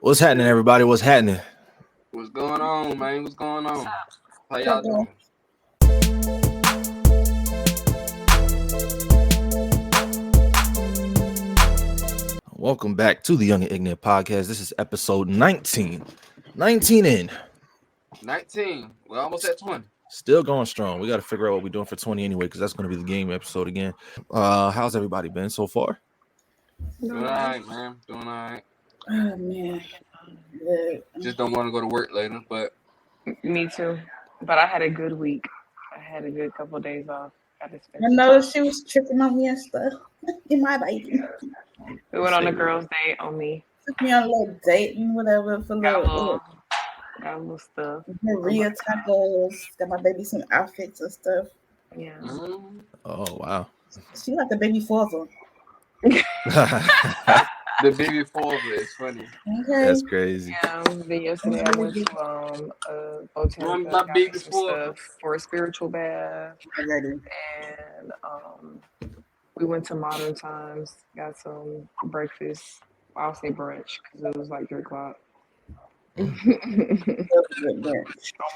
What's happening, everybody? What's happening? What's going on, man? What's going on? How What's y'all up, bro? doing? Welcome back to the Young and Ignant podcast. This is episode 19. 19 in. 19. We're almost at 20. Still going strong. We got to figure out what we're doing for 20 anyway, because that's going to be the game episode again. How's everybody been so far? Doing all right, man. Doing all right. Oh man, good. Just don't want to go to work later, but Me too. But I had a good week. I had a good couple of days off. Got to spend I some noticed time. she was tripping on me and stuff in my baby. We went on a girls' date on me. Took me on a little date and whatever for Got a little little stuff. Maria tacos. Got my baby some outfits and stuff. Yeah. Oh, wow. She like a baby father. the baby father is funny. Okay. That's crazy. Yeah. Then yesterday I went to Run Botanical, my got baby me some father. stuff for a spiritual bath, Already. and we went to Modern Times, got some breakfast. I'll say brunch because it was like 3:00.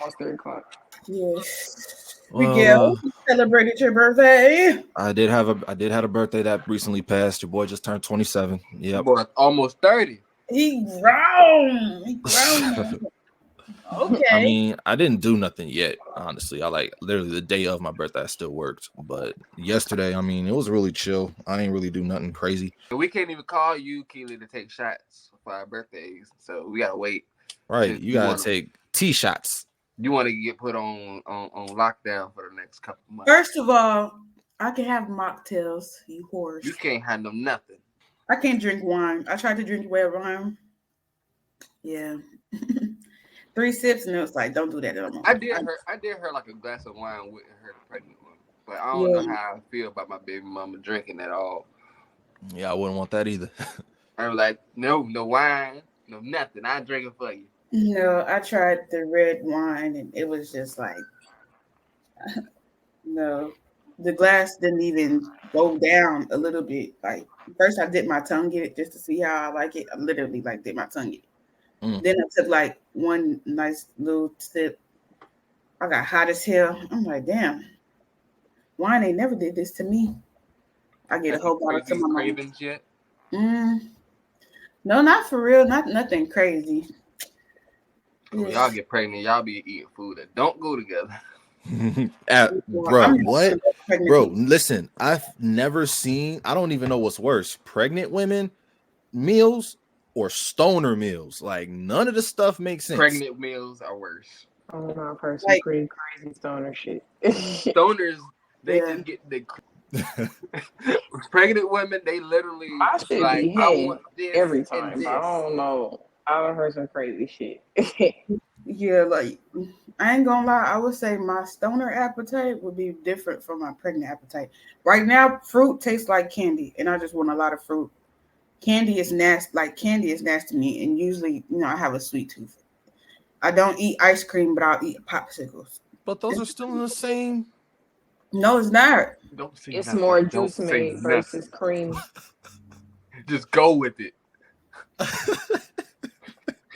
Almost 3:00. Yes. Well, ReGale, you celebrated your birthday. I did have a birthday that recently passed. Your boy just turned 27. Yep. Boy, almost 30. He grown. He grown. Okay. I mean, I didn't do nothing yet, honestly. I like literally the day of my birthday, I still worked. But yesterday, I mean, it was really chill. I didn't really do nothing crazy. We can't even call you, Keely, to take shots for our birthdays, so we gotta wait. Right. You gotta take tee shots. You want to get put on lockdown for the next couple months. First of all, I can have mocktails, you whores. You can't handle nothing. I can't drink wine. I tried to drink red wine. Yeah. 3 sips and it was like, don't do that no more. I did her like a glass of wine with her pregnant one, but I don't know how I feel about my baby mama drinking at all. Yeah, I wouldn't want that either. I was like, no wine, no nothing. I drink it for you. No, I tried the red wine and it was just like, no. The glass didn't even go down a little bit. Like first I dipped my tongue in it just to see how I like it. I literally like dipped my tongue in it. Then I took like one nice little sip. I got hot as hell. I'm like, damn, wine ain't never did this to me. I get a whole bottle to my cravings yet? No, not for real. Not nothing crazy. When y'all get pregnant, y'all be eating food that don't go together. Bro, what? Bro, listen, I've never seen, I don't even know what's worse, pregnant women meals or stoner meals. Like none of the stuff makes sense. Pregnant meals are worse. Oh no, personally, pretty crazy stoner shit. Stoners, they just get the pregnant women. They literally I should like, be I want this every time. But I don't know. I done heard some crazy shit. Yeah, like I ain't gonna lie, I would say my stoner appetite would be different from my pregnant appetite. Right now, fruit tastes like candy, and I just want a lot of fruit. Candy is nasty. Like candy is nasty to me, and usually, I have a sweet tooth. I don't eat ice cream, but I'll eat popsicles. But those are still in the same. No, it's not. Don't say It's nothing. more Don't juice say made nothing. versus cream. Just go with it.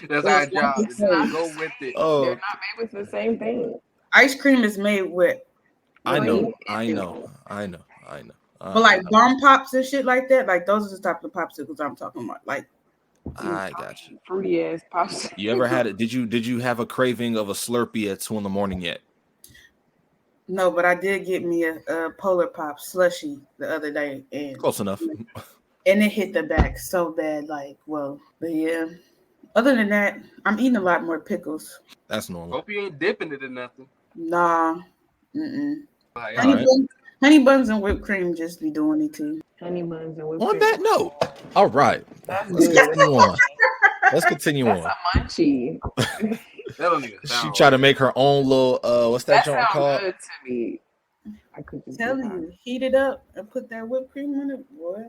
That's our job. Just go with it. Oh, They're not made with the same thing. Ice cream is made with. I know. But like bomb pops and shit like that, like those are the type of popsicles I'm talking about. Like, I got you. Fruity ass pops. You ever had it? Did you have a craving of a Slurpee at 2 a.m. yet? no, but I did get me a Polar Pop slushy the other day, and Close enough. And it hit the back so bad, like, well, but yeah. Other than that, I'm eating a lot more pickles. That's normal. Hope you ain't dipping it in nothing. Nah. Like, Honey buns and whipped cream just be doing it too. Honey buns and whipped On cream. that note, all right. That's Let's good. continue on. Let's continue That's on. a munchie. that don't even She sound tried to make her own little what's that That joint sounds called? good to me. I could just Tell you, heat it up and put that whipped cream in it, boy.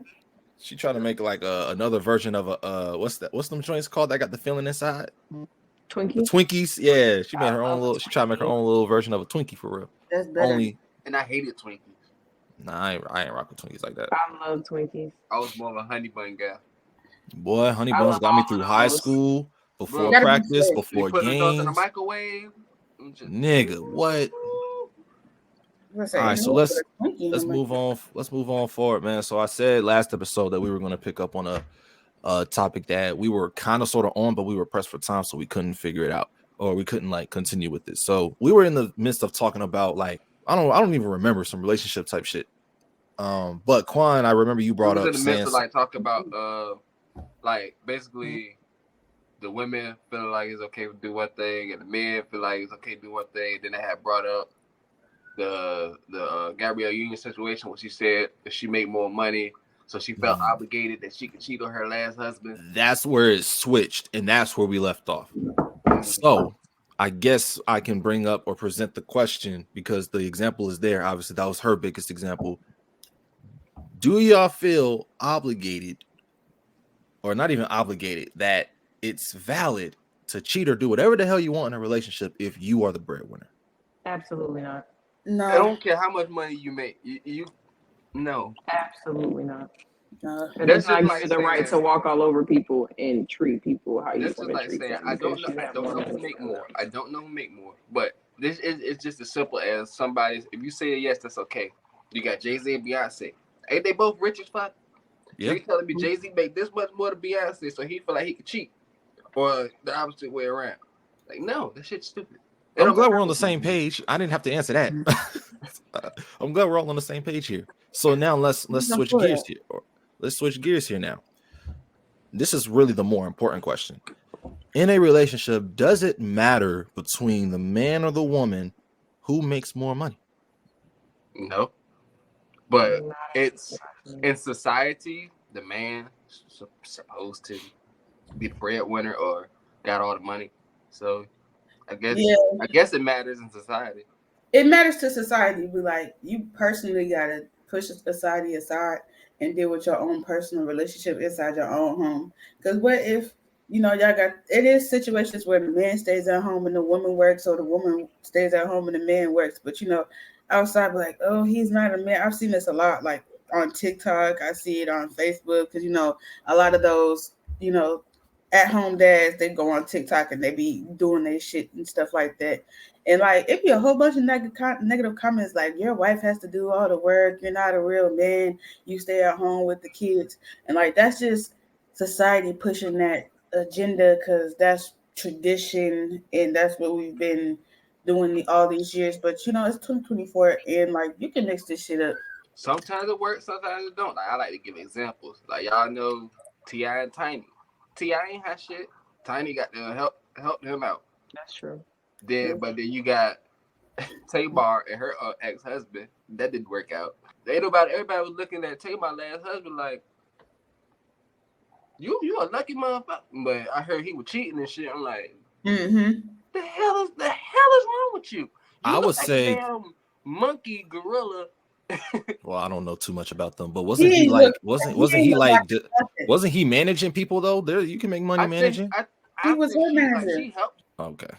She tried to make like another version of a what's them joints called that got the filling inside? The Twinkies. Twinkies. Yeah, she made her own little. She tried to make her own little version of a Twinkie for real. That's better. And I hated Twinkies. Nah, I ain't rocking Twinkies like that. I love Twinkies. I was more of a honey bun guy. Boy, honey buns got me through high school, before Bro, practice, you before put those in the games. microwave. Nigga, what? All right, so let's move on. Let's move on forward, man. So I said last episode that we were going to pick up on a topic that we were kind of sort of on, but we were pressed for time, so we couldn't figure it out, or we couldn't like continue with it. So we were in the midst of talking about like I don't even remember some relationship type shit. But Quan, I remember you brought up in the midst of like talk about like basically the women feel like it's okay to do one thing, and the men feel like it's okay to do one thing. Then they had brought up the Gabrielle Union situation where she said that she made more money, so she felt obligated that she could cheat on her last husband. That's where it switched, and that's where we left off. So I guess I can bring up or present the question because the example is there. Obviously, that was her biggest example. Do y'all feel obligated, or not even obligated, that it's valid to cheat or do whatever the hell you want in a relationship if you are the breadwinner? Absolutely not. No, I don't care how much money you make. You no, absolutely not. no. That does not give you the right to walk all over people and treat people how you want to treat them. I don't know who make more. I don't know who make more. But this is it's just as simple as somebody. If you say yes, that's okay. You got Jay-Z and Beyonce. Ain't they both rich as fuck? Yeah. So you telling me Jay-Z make this much more than Beyonce, so he feel like he could cheat, or the opposite way around? Like, no, that shit's stupid. I'm glad we're on the same page. I didn't have to answer that. I'm glad we're all on the same page here. So now let's switch gears here. Let's switch gears here now. This is really the more important question. In a relationship, does it matter between the man or the woman who makes more money? No. But it's in society, the man supposed to be the breadwinner or got all the money. So I guess it matters in society. It matters to society, but like you personally gotta push society aside and deal with your own personal relationship inside your own home. Because what if y'all got it is situations where the man stays at home and the woman works, or the woman stays at home and the man works, but outside, like, oh, he's not a man. I've seen this a lot, like on TikTok. I see it on Facebook because a lot of those at home dads, they go on TikTok and they be doing their shit and stuff like that. And like it be a whole bunch of negative comments like your wife has to do all the work. You're not a real man. You stay at home with the kids. And like that's just society pushing that agenda because that's tradition and that's what we've been doing all these years. But it's 2024 and like you can mix this shit up. Sometimes it works, sometimes it don't. Like I like to give examples. Like y'all know T.I. and Tiny. T.I. ain't had shit. Tiny got to help him out. That's true. But then you got Tamar and her ex-husband. That didn't work out. Everybody was looking at Tamar last husband like, you a lucky motherfucker. But I heard he was cheating and shit. I'm like, the hell is wrong with you? I would say damn monkey gorilla. Well, I don't know too much about them, but wasn't he managing people though? There, you can make money managing. He was her manager. She helped. Okay.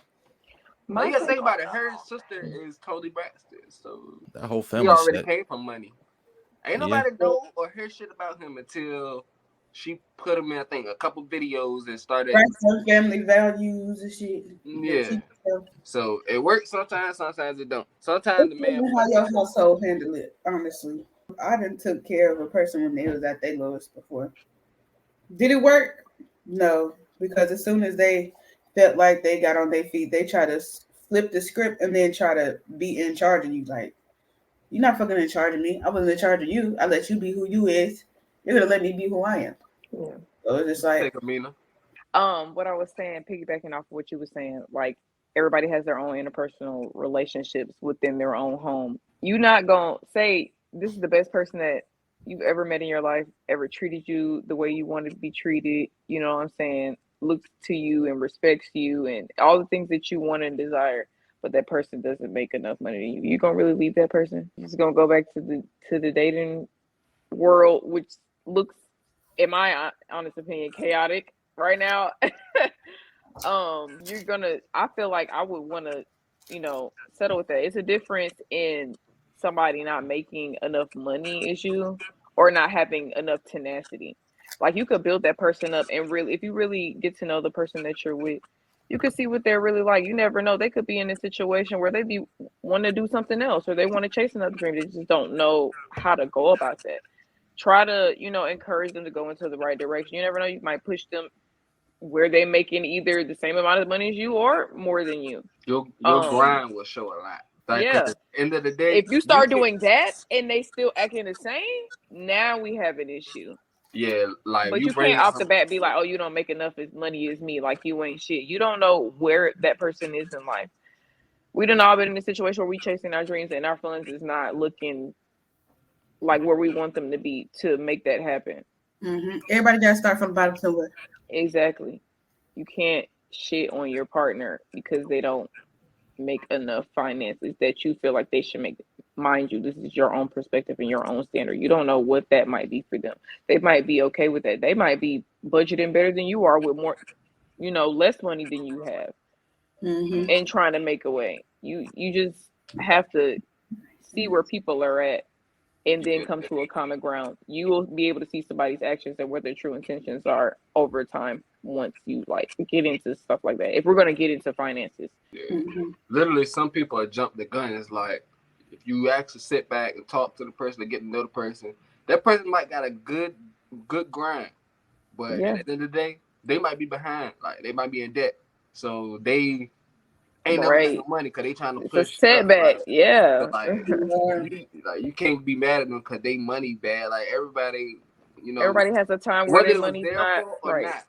You gotta think about it. Her sister is Tony Braxton, so that whole family already came from money. Ain't nobody know or hear shit about him until she put him in, I think, a couple videos and started family values and shit. Yeah. So it works sometimes it don't. Sometimes the man how your household handle it, honestly. I done took care of a person when they was at their lowest before. Did it work? No, because as soon as they felt like they got on their feet, they try to flip the script and then try to be in charge of you. Like, you're not fucking in charge of me. I wasn't in charge of you. I let you be who you is. You're gonna let me be who I am. Yeah. So it's just like Aminah. What I was saying, piggybacking off of what you were saying, like everybody has their own interpersonal relationships within their own home. You're not gonna say this is the best person that you've ever met in your life, ever treated you the way you wanted to be treated. You know what I'm saying? Looks to you and respects you and all the things that you want and desire, but that person doesn't make enough money. You gonna really leave that person? You're just gonna go back to the dating world, which looks, in my honest opinion, chaotic right now. I feel like I would want to, settle with that. It's a difference in somebody not making enough money issue or not having enough tenacity. Like you could build that person up, and really, if you really get to know the person that you're with, you could see what they're really like. You never know; they could be in a situation where they be want to do something else, or they want to chase another dream. They just don't know how to go about that. Try to, encourage them to go into the right direction. You never know; you might push them where they making either the same amount of money as you or more than you. Your grind will show a lot. Like, Yeah. at the end of the day, if you start doing that and they still acting the same, now we have an issue. Yeah, like But you can't off the bat be like, oh, you don't make enough as money as me, like you ain't shit. You don't know where that person is in life. We done all been in a situation where we chasing our dreams and our feelings is not looking like where we want them to be to make that happen. Mm-hmm. Everybody got to start from the bottom somewhere. Exactly. You can't shit on your partner because they don't make enough finances that you feel like they should make. Mind you, this is your own perspective and your own standard. You don't know what that might be for them. They might be okay with that. They might be budgeting better than you are with more, less money than you have, and trying to make a way. You just have to see where people are at and then come to a common ground. You will be able to see somebody's actions and what their true intentions are over time once you get into stuff like that. If we're going to get into finances. Yeah. Literally, some people jump the gun. It's like, if you actually sit back and talk to the person and get to know the person, that person might got a good grind. But at the end of the day, they might be behind. Like, they might be in debt. So they ain't never got no money because they trying to push. It's a setback. Yeah. So you can't be mad at them because they money bad. Like, everybody, everybody has a time where their money's not right. Not,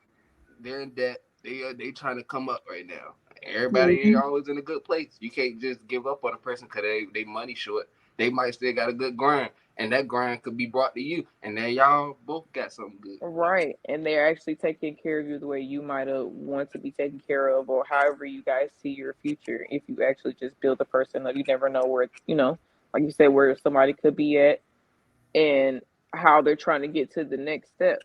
they're in debt. They trying to come up right now. Everybody ain't always in a good place. You can't just give up on a person because they money short. They might still got a good grind, and that grind could be brought to you, and then y'all both got something good. Right, and they're actually taking care of you the way you might have want to be taken care of, or however you guys see your future. If you actually just build a person up, you never know where, like you said, where somebody could be at, and how they're trying to get to the next step.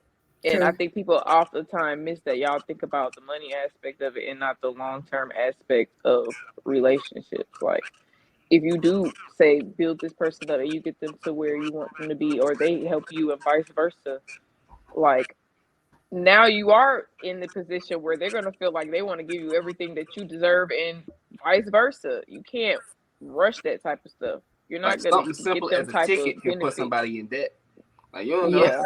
And I think people oft the time miss that. Y'all think about the money aspect of it and not the long-term aspect of relationships. Like, if you do say build this person up and you get them to where you want them to be, or they help you and vice versa, like now you are in the position where they're going to feel like they want to give you everything that you deserve and vice versa. You can't rush that type of stuff. You're not going to get them type of benefits. Can put somebody in debt. Like, you don't know. Yeah.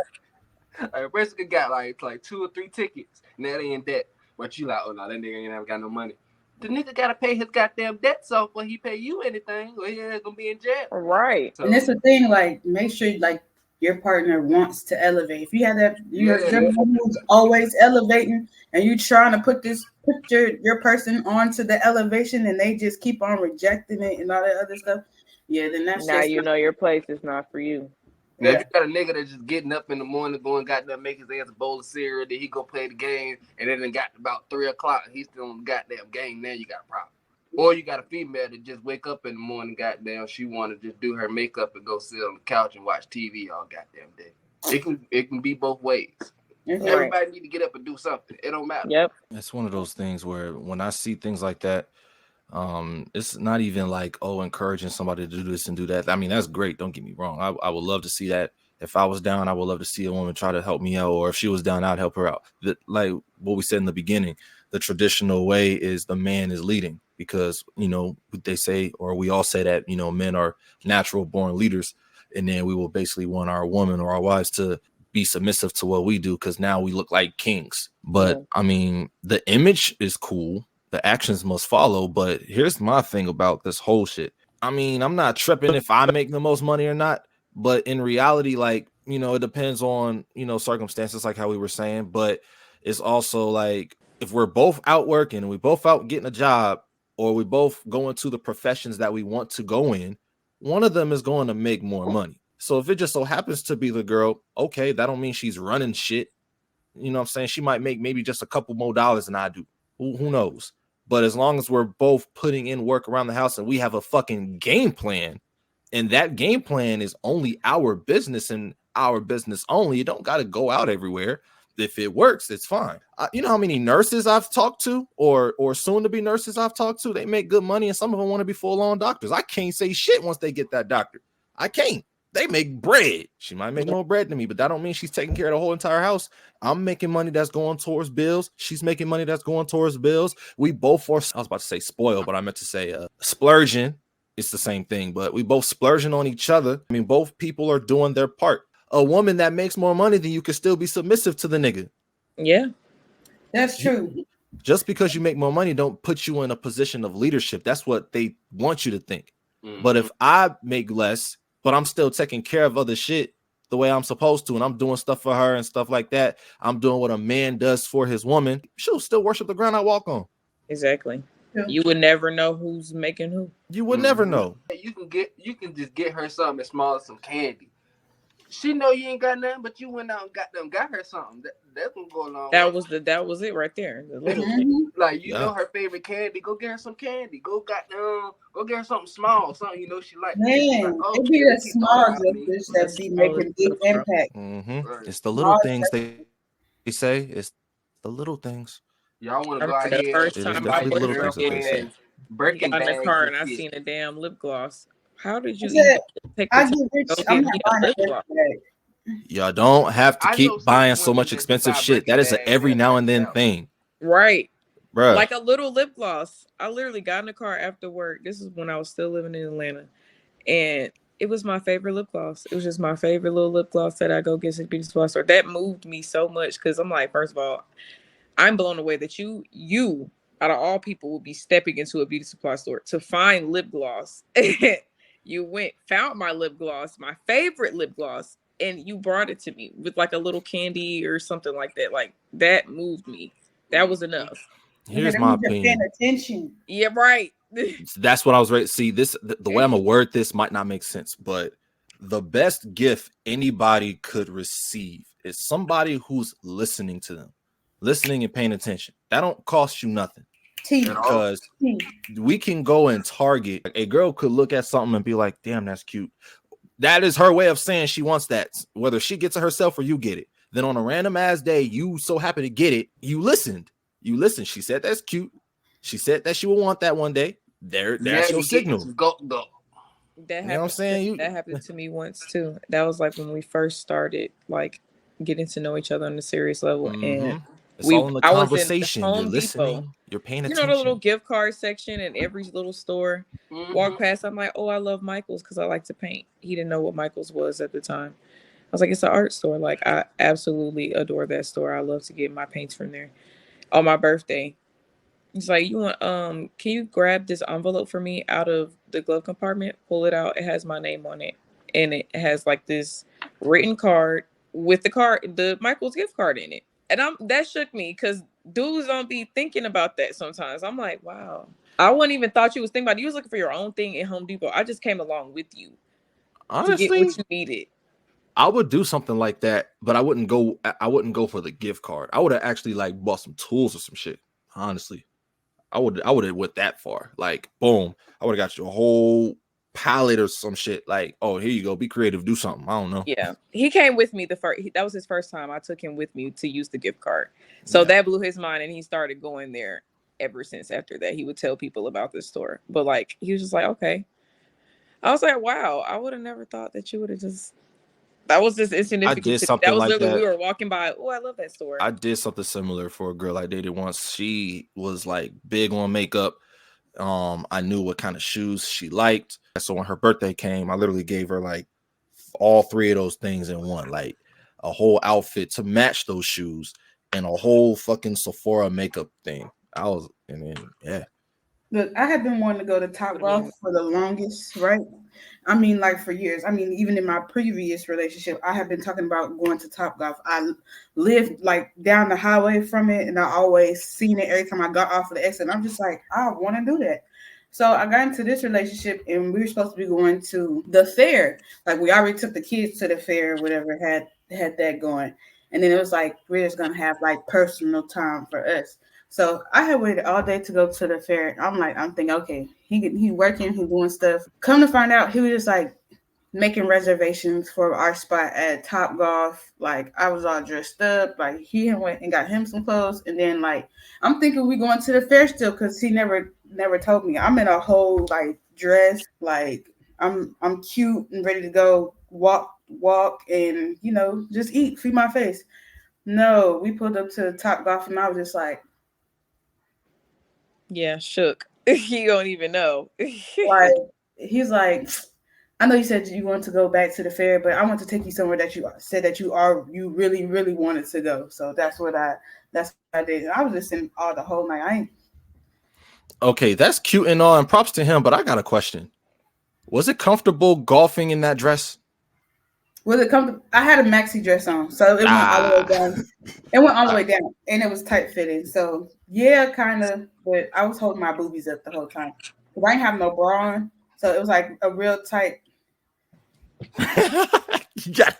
A person got like 2 or 3 tickets. Now they in debt. But you like, oh no, that nigga ain't never got no money. The nigga gotta pay his goddamn debts off when he pay you anything, or he ain't gonna be in jail. Right. So, and that's the thing, like, make sure your partner wants to elevate. If you have that, you're who's always elevating, and you trying to put your person onto the elevation, and they just keep on rejecting it and all that other stuff. Yeah, then that's now your place is not for you. Now, if you got a nigga that's just getting up in the morning, going goddamn make his ass a bowl of cereal, then he go play the game, and then it got about 3 o'clock, he's still on the goddamn game, now you got a problem. Or you got a female that just wake up in the morning, goddamn, she want to just do her makeup and go sit on the couch and watch TV all goddamn day. It can be both ways. Everybody need to get up and do something. It don't matter. Yep. It's one of those things where when I see things like that, it's not even like, oh, encouraging somebody to do this and do that. I mean, that's great. Don't get me wrong. I would love to see that. If I was down, I would love to see a woman try to help me out, or if she was down, I'd help her out. Like what we said in the beginning, the traditional way is the man is leading, because, they say, or we all say that, men are natural born leaders. And then we will basically want our woman or our wives to be submissive to what we do, because now we look like kings. But I mean, the image is cool. The actions must follow. But here's my thing about this whole shit. I mean, I'm not tripping if I make the most money or not. But in reality, like, it depends on, circumstances, like how we were saying. But it's also like, if we're both out working and we both out getting a job, or we both go into the professions that we want to go in, one of them is going to make more money. So if it just so happens to be the girl, okay, that don't mean she's running shit. You know what I'm saying? She might make maybe just a couple more dollars than I do. Who knows? But as long as we're both putting in work around the house and we have a fucking game plan, and that game plan is only our business and our business only, you don't got to go out everywhere. If it works, it's fine. You know how many nurses I've talked to, or soon to be nurses I've talked to? They make good money, and some of them want to be full-on doctors. I can't say shit once they get that doctor. I can't. they make bread. She might make more bread than me, but that don't mean she's taking care of the whole entire house. I'm making money that's going towards bills. She's making money that's going towards bills. We both are, I was about to say spoiled, but I meant to say splurging. It's the same thing, but we both splurging on each other. I mean, both people are doing their part. A woman that makes more money than you can still be submissive to the nigga. Yeah. That's true. Just because you make more money don't put you in a position of leadership. That's what they want you to think. But if I make less, but I'm still taking care of other shit the way I'm supposed to, and I'm doing stuff for her and stuff like that, I'm doing what a man does for his woman, she'll still worship the ground I walk on. Exactly. Yeah. You would never know who's making who. You would never know. You can just get her something as small as some candy. She know you ain't got nothing, but you went out and got her something. That's gonna go along. That was it right there. The little like you know her favorite candy. Go get her some candy. Go get her something small, something you know she like. Man, like, it be the small gestures that be making big impact. Right. It's the little things they say. It's the little things. Y'all want to go out the here? First time I was got in the car and I seen a damn lip gloss. How did you take the time to go get lip gloss? Y'all don't have to keep buying so much expensive shit. That is an every now and then thing. Right. Bruh. Like a little lip gloss. I literally got in the car after work. This is when I was still living in Atlanta. And it was my favorite lip gloss. It was just my favorite little lip gloss that I go get at the beauty supply store. That moved me so much because I'm like, first of all, I'm blown away that you out of all people would be stepping into a beauty supply store to find lip gloss. You found my lip gloss, my favorite lip gloss, and you brought it to me with like a little candy or something like that. Like that moved me. That was enough. Here's my opinion. Attention. Yeah, right. That's what I was ready to see. This the way I'm gonna word this might not make sense, but the best gift anybody could receive is somebody who's listening to them, listening and paying attention. That don't cost you nothing. Because we can go and target. A girl could look at something and be like, damn, that's cute. That is her way of saying she wants that. Whether she gets it herself or you get it. Then on a random ass day, you so happy to get it. You listened. She said that's cute. She said that she will want that one day. That's your signal. Go. That you know what I'm saying? That happened to me once too. That was like when we first started like getting to know each other on a serious level. And it's all in the conversation. Was in You're listening. You're paying attention. You know the little gift card section in every little store. Walk past, I'm like, oh, I love Michael's because I like to paint. He didn't know what Michael's was at the time. I was like, it's an art store. Like, I absolutely adore that store. I love to get my paints from there. On my birthday, he's like, you want can you grab this envelope for me out of the glove compartment? Pull it out. It has my name on it, and it has like this written card with the Michael's gift card in it. And that shook me because dudes don't be thinking about that sometimes. I'm like, wow. I wouldn't even thought you was thinking about it. You was looking for your own thing at Home Depot. I just came along with you. Honestly, to get what you needed. I would do something like that, but I wouldn't go for the gift card. I would have actually like bought some tools or some shit. Honestly. I would have went that far. Like, boom. I would have got you a whole palette or some shit. Like, oh, here you go. Be creative. Do something. I don't know. Yeah. He came with me that was his first time. I took him with me to use the gift card. So that blew his mind and he started going there ever since after that. He would tell people about this store. But like, he was just like, okay. I was like, wow, I would have never thought that you would have just. That was just insignificant. I did something that was like that. We were walking by. Oh, I love that store. I did something similar for a girl I dated once. She was like big on makeup. I knew what kind of shoes she liked. So when her birthday came, I literally gave her like all three of those things in one, like a whole outfit to match those shoes and a whole fucking Sephora makeup thing. Look, I have been wanting to go to Topgolf for the longest, right? I mean, like for years. I mean, even in my previous relationship, I have been talking about going to Topgolf. I lived like down the highway from it, and I always seen it every time I got off of the exit. And I'm just like, I want to do that. So I got into this relationship, and we were supposed to be going to the fair. Like we already took the kids to the fair, whatever, had that going. And then it was like, we're just going to have like personal time for us. So I had waited all day to go to the fair. I'm thinking, okay, he working, he doing stuff. Come to find out, he was just like making reservations for our spot at Topgolf. Like I was all dressed up. Like he went and got him some clothes. And then like, I'm thinking we going to the fair still because he never told me. I'm in a whole like dress. Like I'm cute and ready to go. walk, and just eat, feed my face. No, we pulled up to Top Golf, and I was just like, yeah, shook. You don't even know. like he's like, I know you said you want to go back to the fair, but I want to take you somewhere that you said that you really, really wanted to go. So that's what I did. And I was listening all the whole night. Okay, that's cute and all, and props to him. But I got a question: was it comfortable golfing in that dress? Was it comfortable? I had a maxi dress on, so it went all the way down. It went all the way down, and it was tight fitting. So yeah, kind of. But I was holding my boobies up the whole time because I didn't have no bra on, so it was like a real tight. Yeah.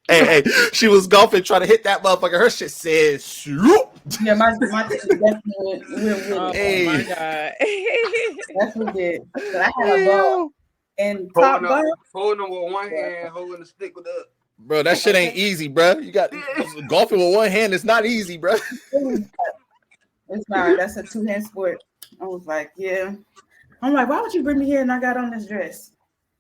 Hey, she was golfing, trying to hit that motherfucker. Her shit said, shoot. Yeah, my definitely went with oh it. My God. That's what did. But I had a ball and top golf. Holding them with one hand, holding the stick with the other. Bro, that shit ain't easy, bro. You got golfing with one hand. It's not easy, bro. It's not. That's a 2-hand sport. I was like, yeah. I'm like, why would you bring me here and I got on this dress?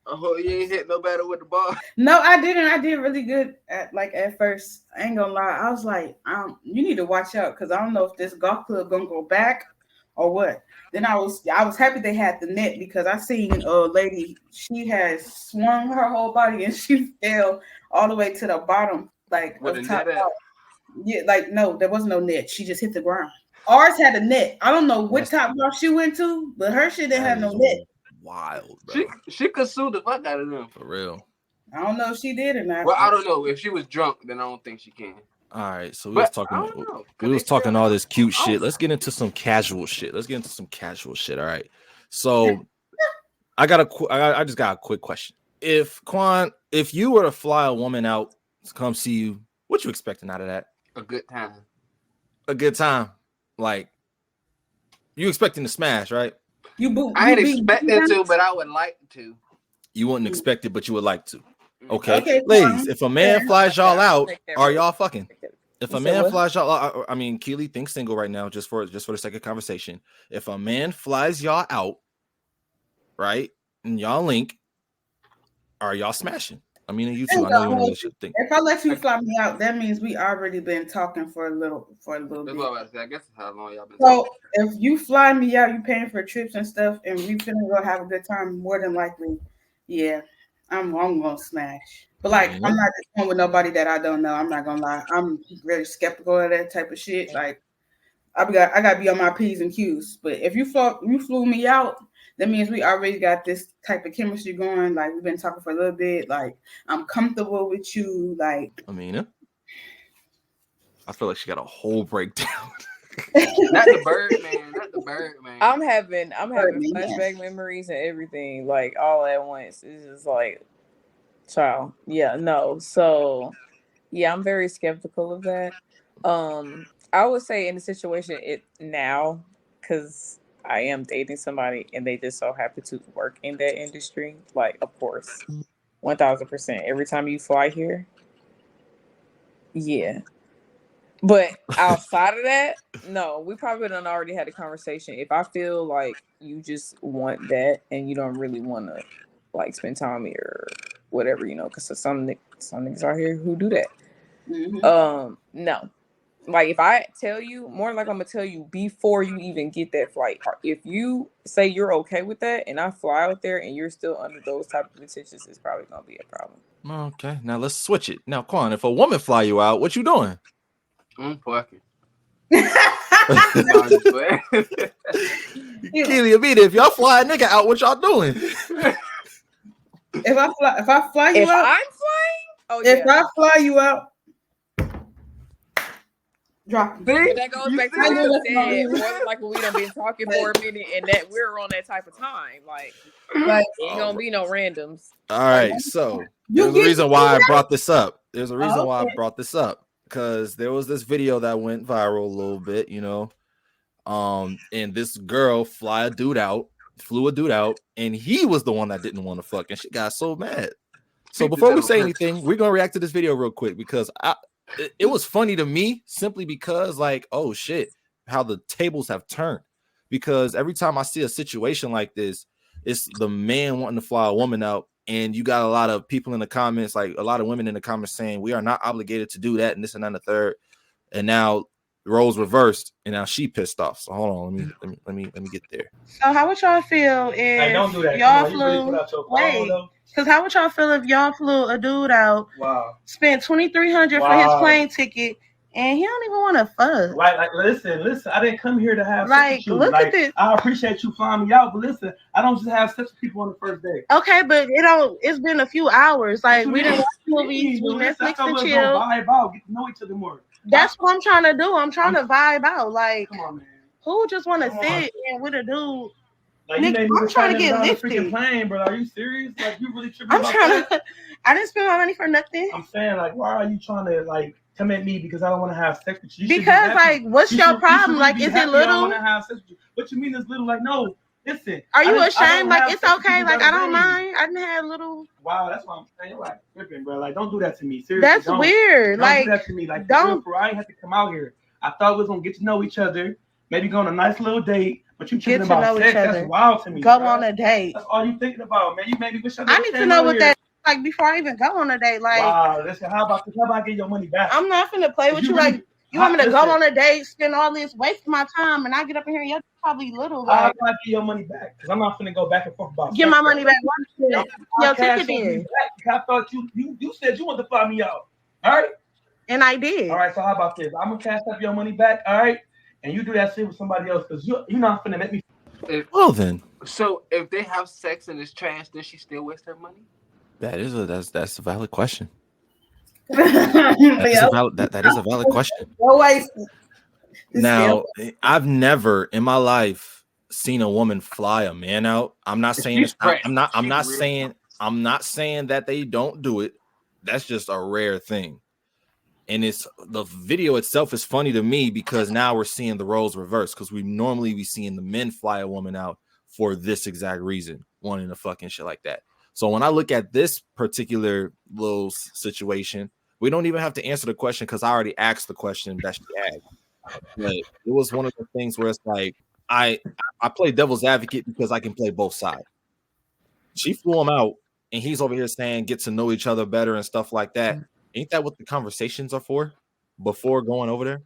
Oh, you ain't hit no better with the ball. No, I didn't. I did really good at first. I ain't gonna lie. I was like, you need to watch out because I don't know if this golf club gonna go back or what. Then I was happy they had the net because I seen a lady. She has swung her whole body and she fell all the way to the bottom, like of top. Yeah, like no, there was no net. She just hit the ground. Ours had a net. I don't know what top golf she went to, but her shit didn't have no net. Wild, bro. She could sue the fuck out of them. For real. I don't know if she did or not. Well, I don't know. If she was drunk, then I don't think she can. All right, so we was talking all this cute shit. Let's get into some casual shit. All right. So I just got a quick question. If you were to fly a woman out to come see you, what you expecting out of that? A good time. A good time. Like you expecting to smash, right? I ain't expecting to, but I would like to. You wouldn't expect it, but you would like to. Okay. Ladies, if a man flies y'all out, are y'all fucking? If a man flies y'all out, I mean, Keely thinks single right now, just for the sake of conversation. If a man flies y'all out, right, and y'all link, are y'all smashing? I mean, you too. I know you want to think. If I let you fly me out, that means we already been talking for a little bit. That's what I was saying. I guess how long y'all been talking. So if you fly me out, you paying for trips and stuff, and we finna go have a good time. More than likely, yeah, I'm gonna smash. But like, I'm not just going with nobody that I don't know. I'm not gonna lie. I'm really skeptical of that type of shit. Like, I gotta be on my P's and Q's. But if you flew me out, that means we already got this type of chemistry going. Like, we've been talking for a little bit. Like, I'm comfortable with you. Like, Aminah, I feel like she got a whole breakdown. Not the bird man. I'm having flashback memories and everything, like all at once. It's just like, child. Yeah, no. So yeah, I'm very skeptical of that. I would say in the situation now, because I am dating somebody and they just so happen to work in that industry. Like, of course, 1000%. Every time you fly here, yeah. But outside of that, no, we probably done already had a conversation. If I feel like you just want that and you don't really want to like spend time with me or whatever, because some niggas out here who do that. Mm-hmm. No. Like, if I tell you, more like I'm gonna tell you before you even get that flight. If you say you're okay with that and I fly out there and you're still under those type of intentions, it's probably gonna be a problem. Okay, now let's switch it. Now, Quan, if a woman fly you out, what you doing? I'm fucking. Keely, Aminah, if y'all fly a nigga out, what y'all doing? If I fly you out, I'm flying. Oh, if I fly you out. Drop. But that goes back to what you said. More than like we done been talking for a minute, and that we're on that type of time. Like ain't gonna be no randoms. All right, so there's a reason why I brought this up. Because there was this video that went viral a little bit, and this girl flew a dude out, and he was the one that didn't want to fuck, and she got so mad. So before we say anything, we're gonna react to this video real quick because it was funny to me simply because, like, oh shit, how the tables have turned. Because every time I see a situation like this, it's the man wanting to fly a woman out and you got a lot of people in the comments, like a lot of women in the comments saying we are not obligated to do that and this and that and the third. And now the roles reversed, and now she pissed off. So hold on, let me get there. So how would y'all feel if don't do that. y'all flew? Because how would y'all feel if y'all flew a dude out, spent $2,300 for his plane ticket, and he don't even want to fuck? Like, listen. I didn't come here to have sex with you. Look at this. I appreciate you flying me out, but listen, I don't just have sex with people on the first day. Okay, but it's been a few hours. Like, we didn't watch movies, we Netflix and chill. Vibe out, get to know each other more. That's what I'm trying to do. I'm trying to vibe out. Like, come on, man. Who just want to sit and with a dude? Like, Nick, I'm trying to get lifted. Freaking plane, bro. Are you serious? Like, you really tripping? I'm trying to. I didn't spend my money for nothing. I'm saying, like, why are you trying to like come at me because I don't want to have sex with you? Because, like, what's your problem? Like, is it little? I want to have sex with you. What you mean it's little? Like, no. Listen. Are you ashamed? Like, it's okay. Like, I don't mind. I didn't have little. Wow, that's what I'm saying. You're like tripping, bro. Like, don't do that to me. Seriously. That's weird. Don't do that to me. Like, don't. I ain't have to come out here. I thought we was gonna get to know each other. Maybe go on a nice little date. But you thinking about sex? That's wild to me. Go on a date. That's all you thinking about, man. You made me wish I need to know what that like before I even go on a date. Like, wow, listen. How about this? How about I get your money back? I'm not finna play with you. Really, like, you want me to go on a date, spend all this, waste my time, and I get up in here and you're probably little. Like, how about I get your money back? Because I'm not finna go back and forth about. Get my money back. Yo, ticket in. I thought you said you wanted to fly me out. All right. And I did. All right. So how about this? I'm gonna cash up your money back. All right. And you do that shit with somebody else because you're not finna make me. Well then. So if they have sex and it's trash, then she still waste her money? That's a valid question. That is a valid question. Now, I've never in my life seen a woman fly a man out. I'm not saying I'm not saying that they don't do it. That's just a rare thing. And it's the video itself is funny to me because now we're seeing the roles reversed because we normally be seeing the men fly a woman out for this exact reason, wanting to fucking shit like that. So when I look at this particular little situation, we don't even have to answer the question because I already asked the question that she asked. But it was one of the things where it's like I play devil's advocate because I can play both sides. She flew him out and he's over here saying get to know each other better and stuff like that. Ain't that what the conversations are for before going over there?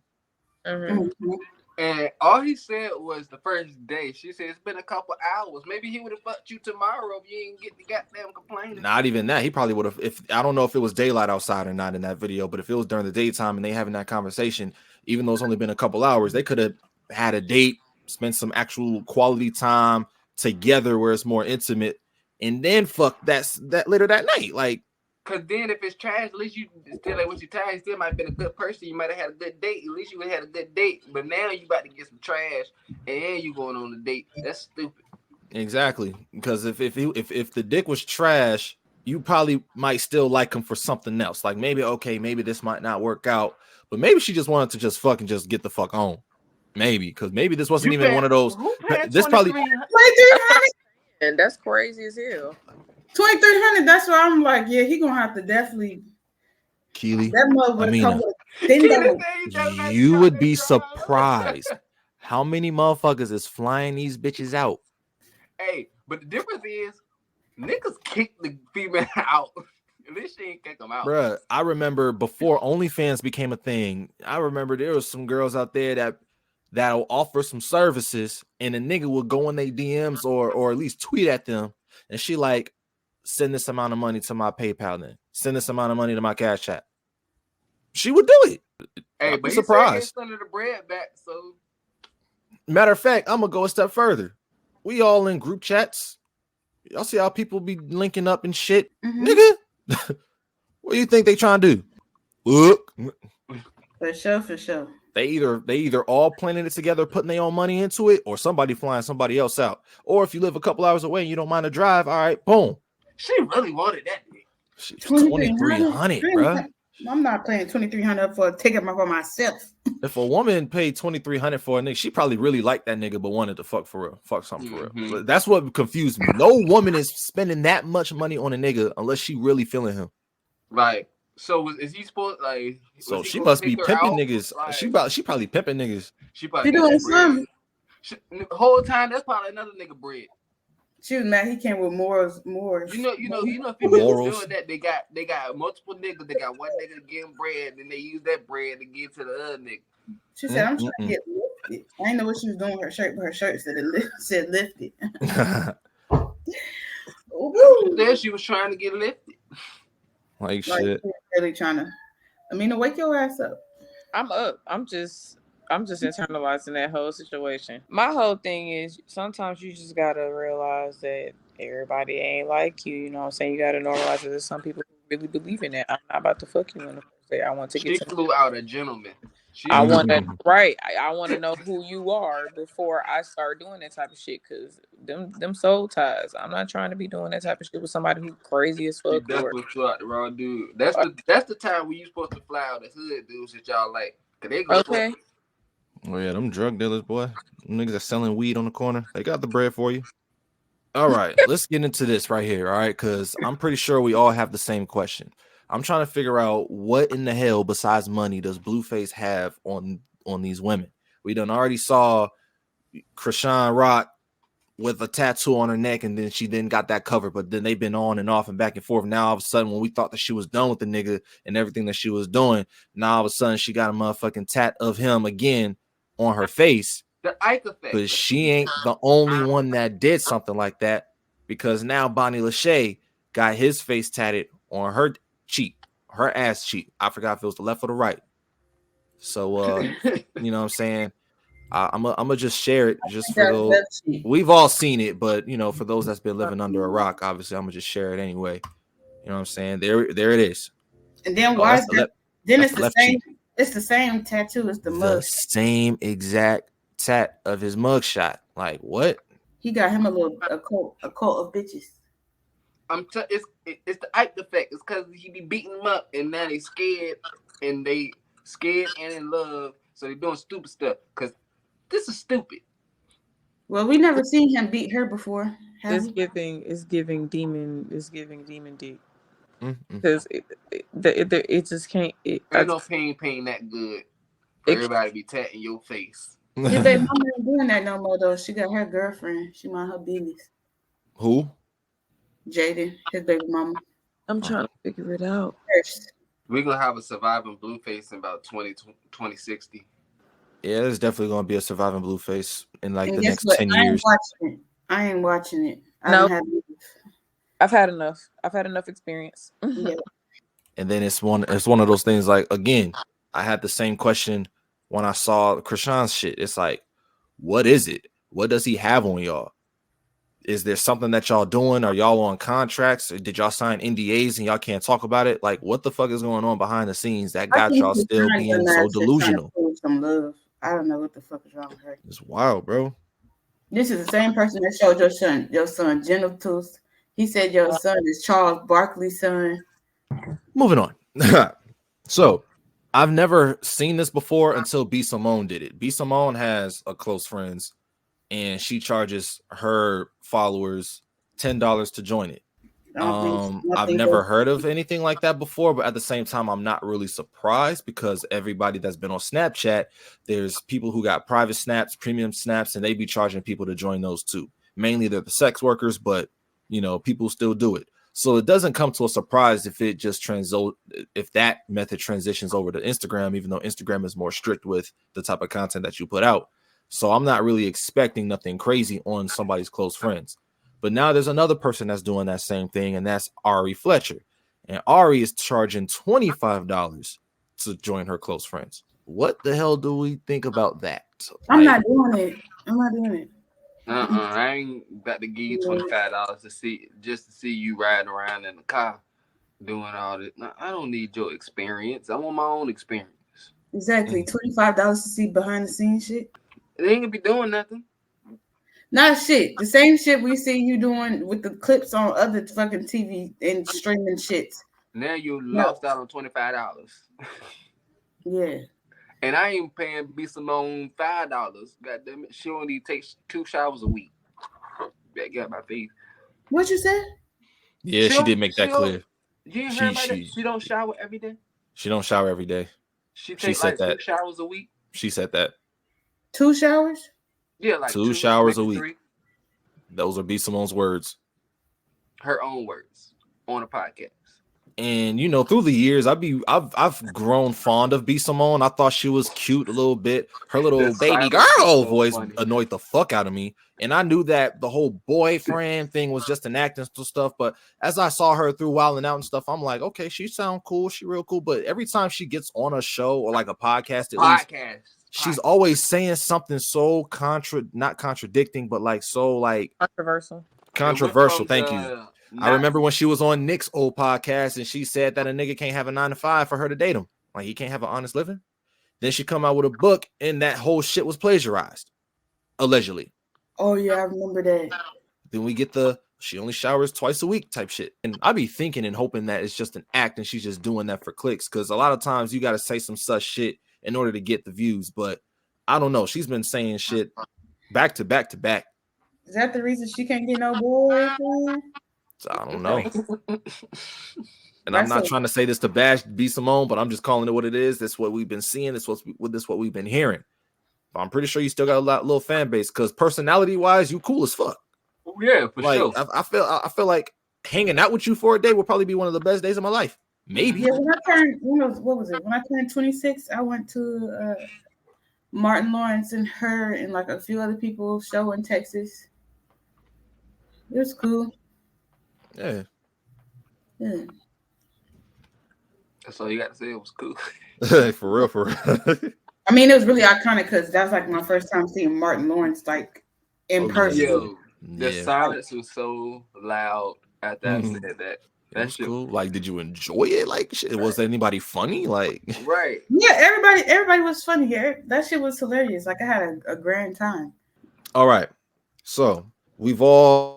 Mm-hmm. And all he said was the first day. She said it's been a couple hours. Maybe he would have fucked you tomorrow if you didn't get the goddamn complaining. Not even that. He probably would have. If I don't know if it was daylight outside or not in that video, but if it was during the daytime and they having that conversation, even though it's only been a couple hours, they could have had a date, spent some actual quality time together where it's more intimate, and then fuck that later that night, like. Because then if it's trash, at least you still like what you tired. You still might have been a good person. You might have had a good date. At least you would have had a good date. But now you about to get some trash and you going on a date. That's stupid. Exactly. Because if the dick was trash, you probably might still like him for something else. Like maybe this might not work out. But maybe she just wanted to just fucking just get the fuck on. Maybe. Because maybe this wasn't even one of those. This probably. And that's crazy as hell. 2,300. That's why I'm like, yeah, he gonna have to definitely. Keely, that Aminah, you would be surprised how many motherfuckers is flying these bitches out. Hey, but the difference is, niggas kick the female out. At least she ain't kick them out. Bruh, I remember before OnlyFans became a thing. I remember there was some girls out there that'll offer some services, and a nigga would go in their DMs or at least tweet at them, and she like. Send this amount of money to my PayPal then. Send this amount of money to my Cash App. She would do it. Hey, but surprised. He the bread back, so. Matter of fact, I'm gonna go a step further. We all in group chats. Y'all see how people be linking up and shit, nigga. What do you think they trying to do? Look. For sure. They either all planning it together, putting their own money into it, or somebody flying somebody else out. Or if you live a couple hours away and you don't mind the drive, all right, boom. She really wanted that. 2,300, bro. I'm not paying 2,300 for a ticket for myself. If a woman paid 2,300 for a nigga, she probably really liked that nigga, but wanted to fuck for real, fuck something for real. But that's what confused me. No woman is spending that much money on a nigga unless she really feeling him. Right. So is he supposed like? So she must be pimping niggas. Like, she probably pimping niggas. She probably doing something. The whole time that's probably another nigga bread. She was mad. He came with more. You know, females doing that. They got multiple niggas. They got one nigga getting bread, and they use that bread to give to the other nigga. She said, "I'm trying to get lifted." I didn't know what she was doing with her shirt, but her shirt said lifted. There she was trying to get lifted. Like shit. Really trying to. Aminah, wake your ass up. I'm up. I'm just internalizing that whole situation. My whole thing is sometimes you just gotta realize that everybody ain't like you. You know what I'm saying? You gotta normalize that there's some people who really believe in that. I'm not about to fuck you in the first day. I want to get to flew out a gentleman. I want to I want to know who you are before I start doing that type of shit. Cause them soul ties. I'm not trying to be doing that type of shit with somebody who crazy as fuck. Definitely flew out the wrong dude. That's the time when you supposed to fly out the hood dudes that y'all like. Cause they go okay. Oh yeah, them drug dealers, boy. Them niggas are selling weed on the corner. They got the bread for you. All right, let's get into this right here. All right, because I'm pretty sure we all have the same question. I'm trying to figure out what in the hell besides money does Blueface have on these women. We done already saw Krishan Rock with a tattoo on her neck, and then she then got that covered, but then they've been on and off and back and forth. Now all of a sudden, when we thought that she was done with the nigga and everything that she was doing, now all of a sudden she got a motherfucking tat of him again on her face. The Ike effect. But she ain't the only one that did something like that, because now Bonnie Lachey got his face tatted on her cheek, her ass cheek. I forgot if it was the left or the right. So you know what I'm saying? I'm gonna just share it just for those. We've all seen it, but you know, for those that's been living under a rock, obviously I'm gonna just share it anyway. You know what I'm saying? There it is. And then why is that? Then it's the same. Cheek. It's the same tattoo as the mug. The same exact tat of his mugshot. Like what? He got him a coat of bitches. It's the Ike effect. It's because he be beating them up, and now they scared and in love, so they doing stupid stuff. Because this is stupid. Well, we never seen him beat her before. It's giving demon deep. Because it just can't. There's no pain that good. Everybody be tatting your face. His baby mama ain't doing that no more though. She got her girlfriend. She mind her business. Who? Jaden, his baby mama. I'm trying to figure it out. We're gonna have a surviving Blueface in about 2060. Yeah, there's definitely gonna be a surviving Blueface in like the next 10 years. I ain't watching it. I've had enough. I've had enough experience. Yeah. And then it's one of those things like, again, I had the same question when I saw Krishan's shit. It's like, what is it? What does he have on y'all? Is there something that y'all doing? Are y'all on contracts? Or did y'all sign NDAs and y'all can't talk about it? Like, what the fuck is going on behind the scenes that got y'all still being so delusional? Some love. I don't know what the fuck is wrong with her. It's wild, bro. This is the same person that showed your son genitals. He said your son is Charles Barkley's son. Moving on. So, I've never seen this before until B. Simone did it. B. Simone has a close friends, and she charges her followers $10 to join it. I've never heard of anything like that before, but at the same time, I'm not really surprised because everybody that's been on Snapchat, there's people who got private snaps, premium snaps, and they be charging people to join those too. Mainly they're the sex workers, but you know, people still do it. So it doesn't come to a surprise if it just if that method transitions over to Instagram, even though Instagram is more strict with the type of content that you put out. So I'm not really expecting nothing crazy on somebody's close friends. But now there's another person that's doing that same thing, and that's Ari Fletcher. And Ari is charging $25 to join her close friends. What the hell do we think about that? I'm not doing it. I ain't about to give you $25 to see you riding around in the car doing all this. No, I don't need your experience. I want my own experience. Exactly. $25 to see behind the scenes shit. They ain't gonna be doing nothing. Not shit. The same shit we see you doing with the clips on other fucking TV and streaming shits. Now you lost out on $25. Yeah. And I ain't paying B. Simone $5. God damn it. She only takes 2 showers a week. That got my face. What you said? Yeah, she did make that clear. You ain't heard about that? She don't shower every day? She don't shower every day. She takes like 2 showers a week? She said that. 2 showers? Yeah, like 2 showers a week. 3. Those are B. Simone's words. Her own words on a podcast. And you know, through the years, I've grown fond of B. Simone. I thought she was cute a little bit. Her little baby girl voice annoyed the fuck out of me. And I knew that the whole boyfriend thing was just an acting stuff. But as I saw her through Wildin' Out and stuff, I'm like, okay, she sound cool. She real cool. But every time she gets on a show or like a podcast, she's always saying something so not contradicting, but like so like controversial. Thank you. I remember when she was on Nick's old podcast and she said that a nigga can't have a 9-to-5 for her to date him. Like he can't have an honest living. Then she come out with a book and that whole shit was plagiarized. Allegedly. Oh yeah, I remember that. Then we get she only showers twice a week type shit. And I be thinking and hoping that it's just an act and she's just doing that for clicks. Cause a lot of times you got to say some such shit in order to get the views. But I don't know. She's been saying shit back to back to back. Is that the reason she can't get no boyfriend? So I don't know. And I'm not trying to say this to bash B. Simone, but I'm just calling it what it is. That's what we've been seeing. This what we've been hearing. But I'm pretty sure you still got a little fan base because personality-wise, you cool as fuck. Yeah, for sure. I feel like hanging out with you for a day would probably be one of the best days of my life. Maybe. Yeah, when I turned, what was it? When I turned 26, I went to Martin Lawrence and her and like a few other people's show in Texas. It was cool. Yeah. That's all you got to say. It was cool. For real. I mean, it was really iconic because that was like my first time seeing Martin Lawrence like in person. Yo, the silence was so loud after I said that. That's cool. Like, did you enjoy it? Like, shit, was anybody funny? Like, right? Yeah, everybody was funny. Yeah, that shit was hilarious. Like, I had a grand time. All right, so we've all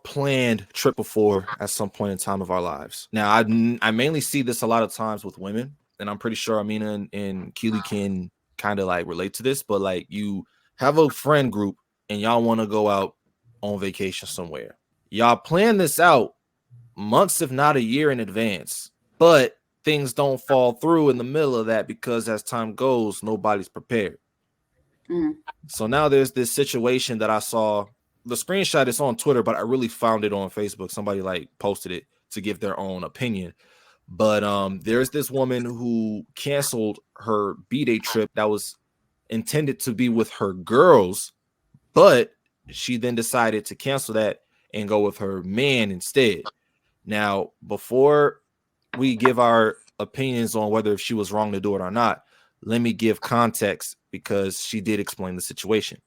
planned trip before at some point in time of our lives. Now, I mainly see this a lot of times with women, and I'm pretty sure Aminah and Keely can kind of like relate to this. But like, you have a friend group and y'all want to go out on vacation somewhere. Y'all plan this out months, if not a year in advance, but things don't fall through in the middle of that because as time goes, nobody's prepared. So now there's this situation that I saw. The screenshot is on Twitter, but I really found it on Facebook. Somebody like posted it to give their own opinion. But there's this woman who canceled her B-Day trip that was intended to be with her girls, but she then decided to cancel that and go with her man instead. Now, before we give our opinions on whether she was wrong to do it or not, let me give context because she did explain the situation.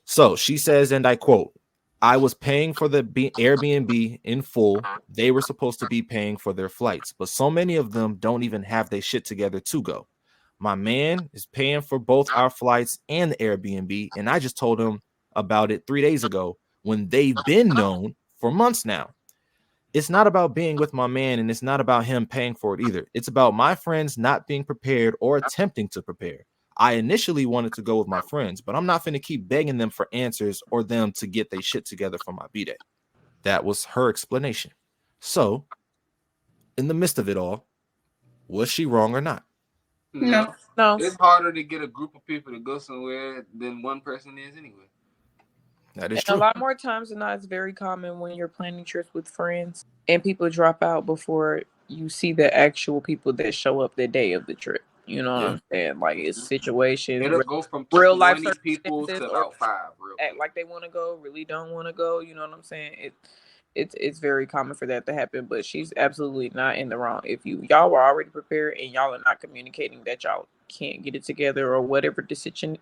So she says, and I quote, "I was paying for the Airbnb in full. They were supposed to be paying for their flights, but so many of them don't even have their shit together to go. My man is paying for both our flights and the Airbnb, and I just told him about it 3 days ago when they've been known for months now. It's not about being with my man, and it's not about him paying for it either. It's about my friends not being prepared or attempting to prepare. I initially wanted to go with my friends, but I'm not going to keep begging them for answers or them to get their shit together for my B-Day." That was her explanation. So, in the midst of it all, was she wrong or not? No. It's harder to get a group of people to go somewhere than one person is anyway. That is and true. A lot more times than not, it's very common when you're planning trips with friends and people drop out before you see the actual people that show up the day of the trip. You know what I'm saying? Like, it's situations. It'll go from real life people to about 5. Act like they want to go, really don't want to go. You know what I'm saying? It's very common for that to happen, but she's absolutely not in the wrong. If y'all were already prepared and y'all are not communicating that y'all can't get it together or whatever the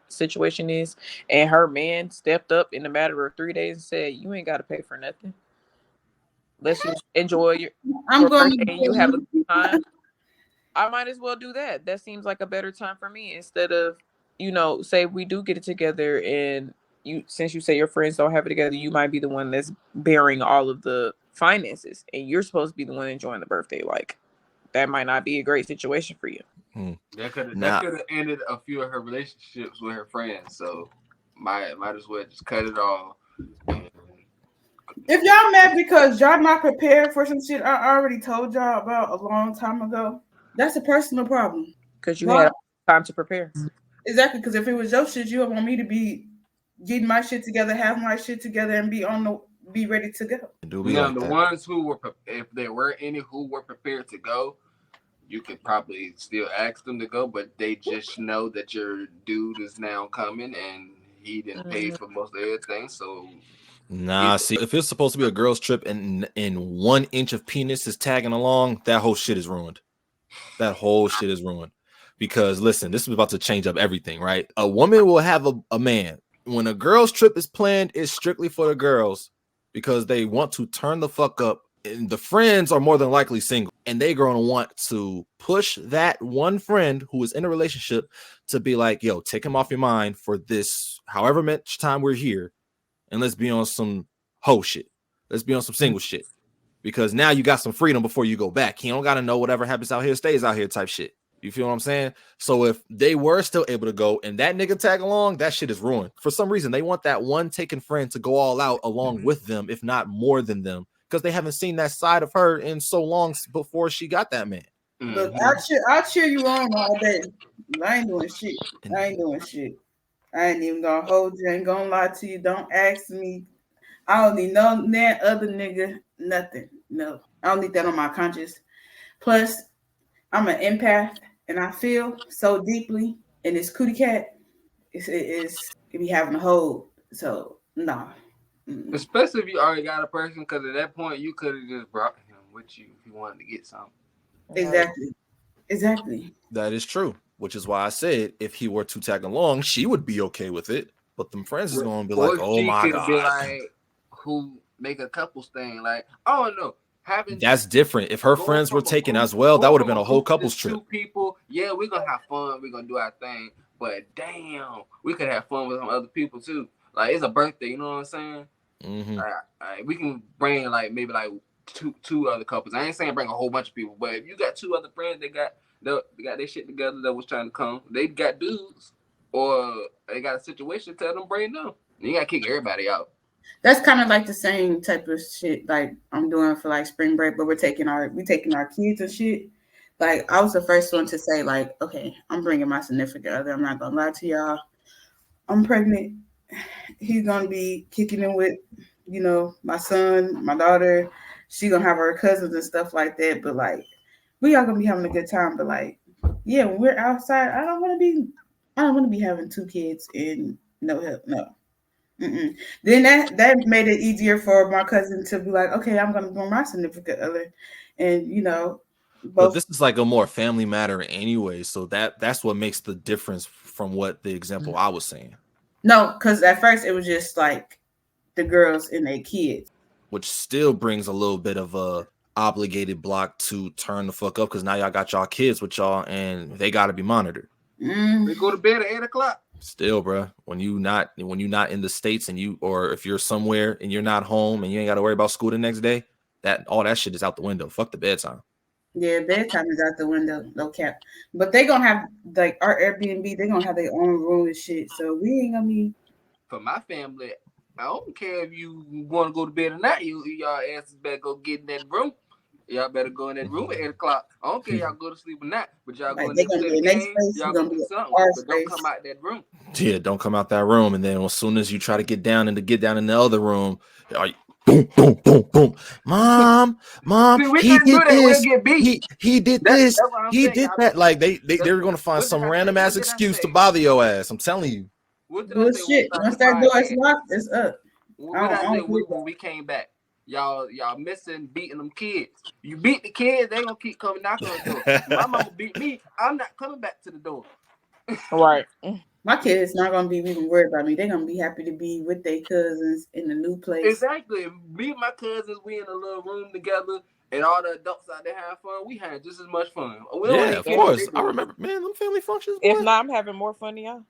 situation is, and her man stepped up in a matter of 3 days and said, "You ain't got to pay for nothing. Let's just enjoy your birthday and you have a good time." I might as well do that. That seems like a better time for me instead of, say we do get it together and since you say your friends don't have it together, you might be the one that's bearing all of the finances and you're supposed to be the one enjoying the birthday. Like, that might not be a great situation for you. That could have ended a few of her relationships with her friends. So might as well just cut it off. If y'all mad because y'all not prepared for some shit I already told y'all about a long time ago, that's a personal problem. Because you had time to prepare. Exactly, because if it was your shit, you would want me to be getting my shit together, have my shit together, and be be ready to go. Now, the ones who were, if there were any who were prepared to go, you could probably still ask them to go, but they just know that your dude is now coming and he didn't pay for most of everything. So, nah, see, if it's supposed to be a girls' trip and 1 inch of penis is tagging along, that whole shit is ruined. That whole shit is ruined. Because listen, this is about to change up everything, right? A woman will have a man. When a girls' trip is planned, it's strictly for the girls because they want to turn the fuck up. And the friends are more than likely single, and they're going to want to push that one friend who is in a relationship to be like, yo, take him off your mind for this, however much time we're here, and let's be on some hoe shit. Let's be on some single shit. Because now you got some freedom before you go back. You don't got to know whatever happens out here stays out here type shit. You feel what I'm saying? So if they were still able to go and that nigga tag along, that shit is ruined. For some reason, they want that one taken friend to go all out along with them, if not more than them, because they haven't seen that side of her in so long before she got that man. Look, I'll cheer you on all day. I ain't doing shit. I ain't even gonna hold you. I ain't gonna lie to you. Don't ask me. I don't need no other nigga, nothing. No, I don't need that on my conscience. Plus, I'm an empath and I feel so deeply in this cootie cat. It be having a hold. So, nah. Especially if you already got a person, because at that point, you could have just brought him with you if you wanted to get something. Exactly. That is true, which is why I said if he were to tag along, she would be okay with it. But them friends is going to be like, oh my God. Be like, who make a couples thing. Like, I don't know. That's different. If her friends were taken as well, that would have been a whole couples trip. 2 people, yeah, we're going to have fun. We're going to do our thing. But damn, we could have fun with some other people too. Like, it's a birthday, you know what I'm saying? Mm-hmm. We can bring maybe two other couples. I ain't saying bring a whole bunch of people, but if you got 2 other friends that got their shit together that was trying to come, they got dudes or they got a situation, tell them bring them. You got to kick everybody out. That's kind of like the same type of shit like I'm doing for like spring break, but we're taking our kids and shit. Like I was the first one to say like, okay, I'm bringing my significant other. I'm not gonna lie to y'all. I'm pregnant. He's gonna be kicking in with, my son, my daughter. She gonna have her cousins and stuff like that. But like, we all gonna be having a good time. But like, yeah, when we're outside, I don't want to be having 2 kids and no help, no. Mm-mm. Then that made it easier for my cousin to be like, okay, I'm gonna bring my significant other, and but this is like a more family matter anyway, so that's what makes the difference from what the example I was saying. No, because at first it was just like the girls and their kids, which still brings a little bit of a obligated block to turn the fuck up because now y'all got y'all kids with y'all and they got to be monitored. They go to bed at 8:00. Still, bro, when you not in the States or if you're somewhere and you're not home and you ain't got to worry about school the next day, all that shit is out the window. Fuck the bedtime. Yeah, bedtime is out the window, no cap. But they gonna have like our Airbnb. They gonna have their own room and shit. So we ain't gonna be. For my family, I don't care if you want to go to bed or not. Y'all asses better go get in that room. Y'all better go in that room at 8:00. I don't care y'all go to sleep or not, but y'all go in there play the game. Y'all gonna do something, but don't come out that room. Yeah, don't come out that room. And then as soon as you try to get down in the other room, boom, boom, boom, boom. Mom, see, he did this. He did this. He did that. Like they're gonna find some random ass excuse to bother your ass. I'm telling you. Bullshit. Once that door is locked, it's up. What I say when we came back? Y'all missing beating them kids. You beat the kids, they gonna keep coming knocking on the door. My mama beat me. I'm not coming back to the door. Right. My kids not gonna be even worried about me. They're gonna be happy to be with their cousins in the new place. Exactly. Me and my cousins, we in a little room together, and all the adults out there having fun. We had just as much fun. Yeah, of course. I remember, man, them family functions. If not, I'm having more fun than y'all.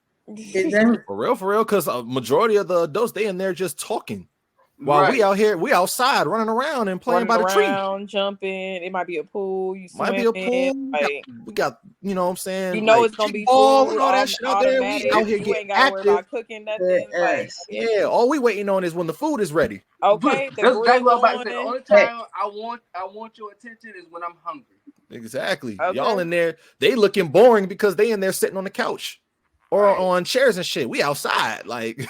For real, because a majority of the adults, they in there just talking. While we out here, we outside running around and playing by the tree, jumping. It might be a pool. Might be a pool. Like, we got, you know what I'm saying? It's gonna be food and all that shit out there. We out here getting active. About cooking nothing. Yeah, all we waiting on is when the food is ready. Okay, that's what I'm about to say. The only time I want your attention is when I'm hungry. Exactly. Okay. Y'all in there, they looking boring because they in there sitting on the couch or on chairs and shit. We outside, like.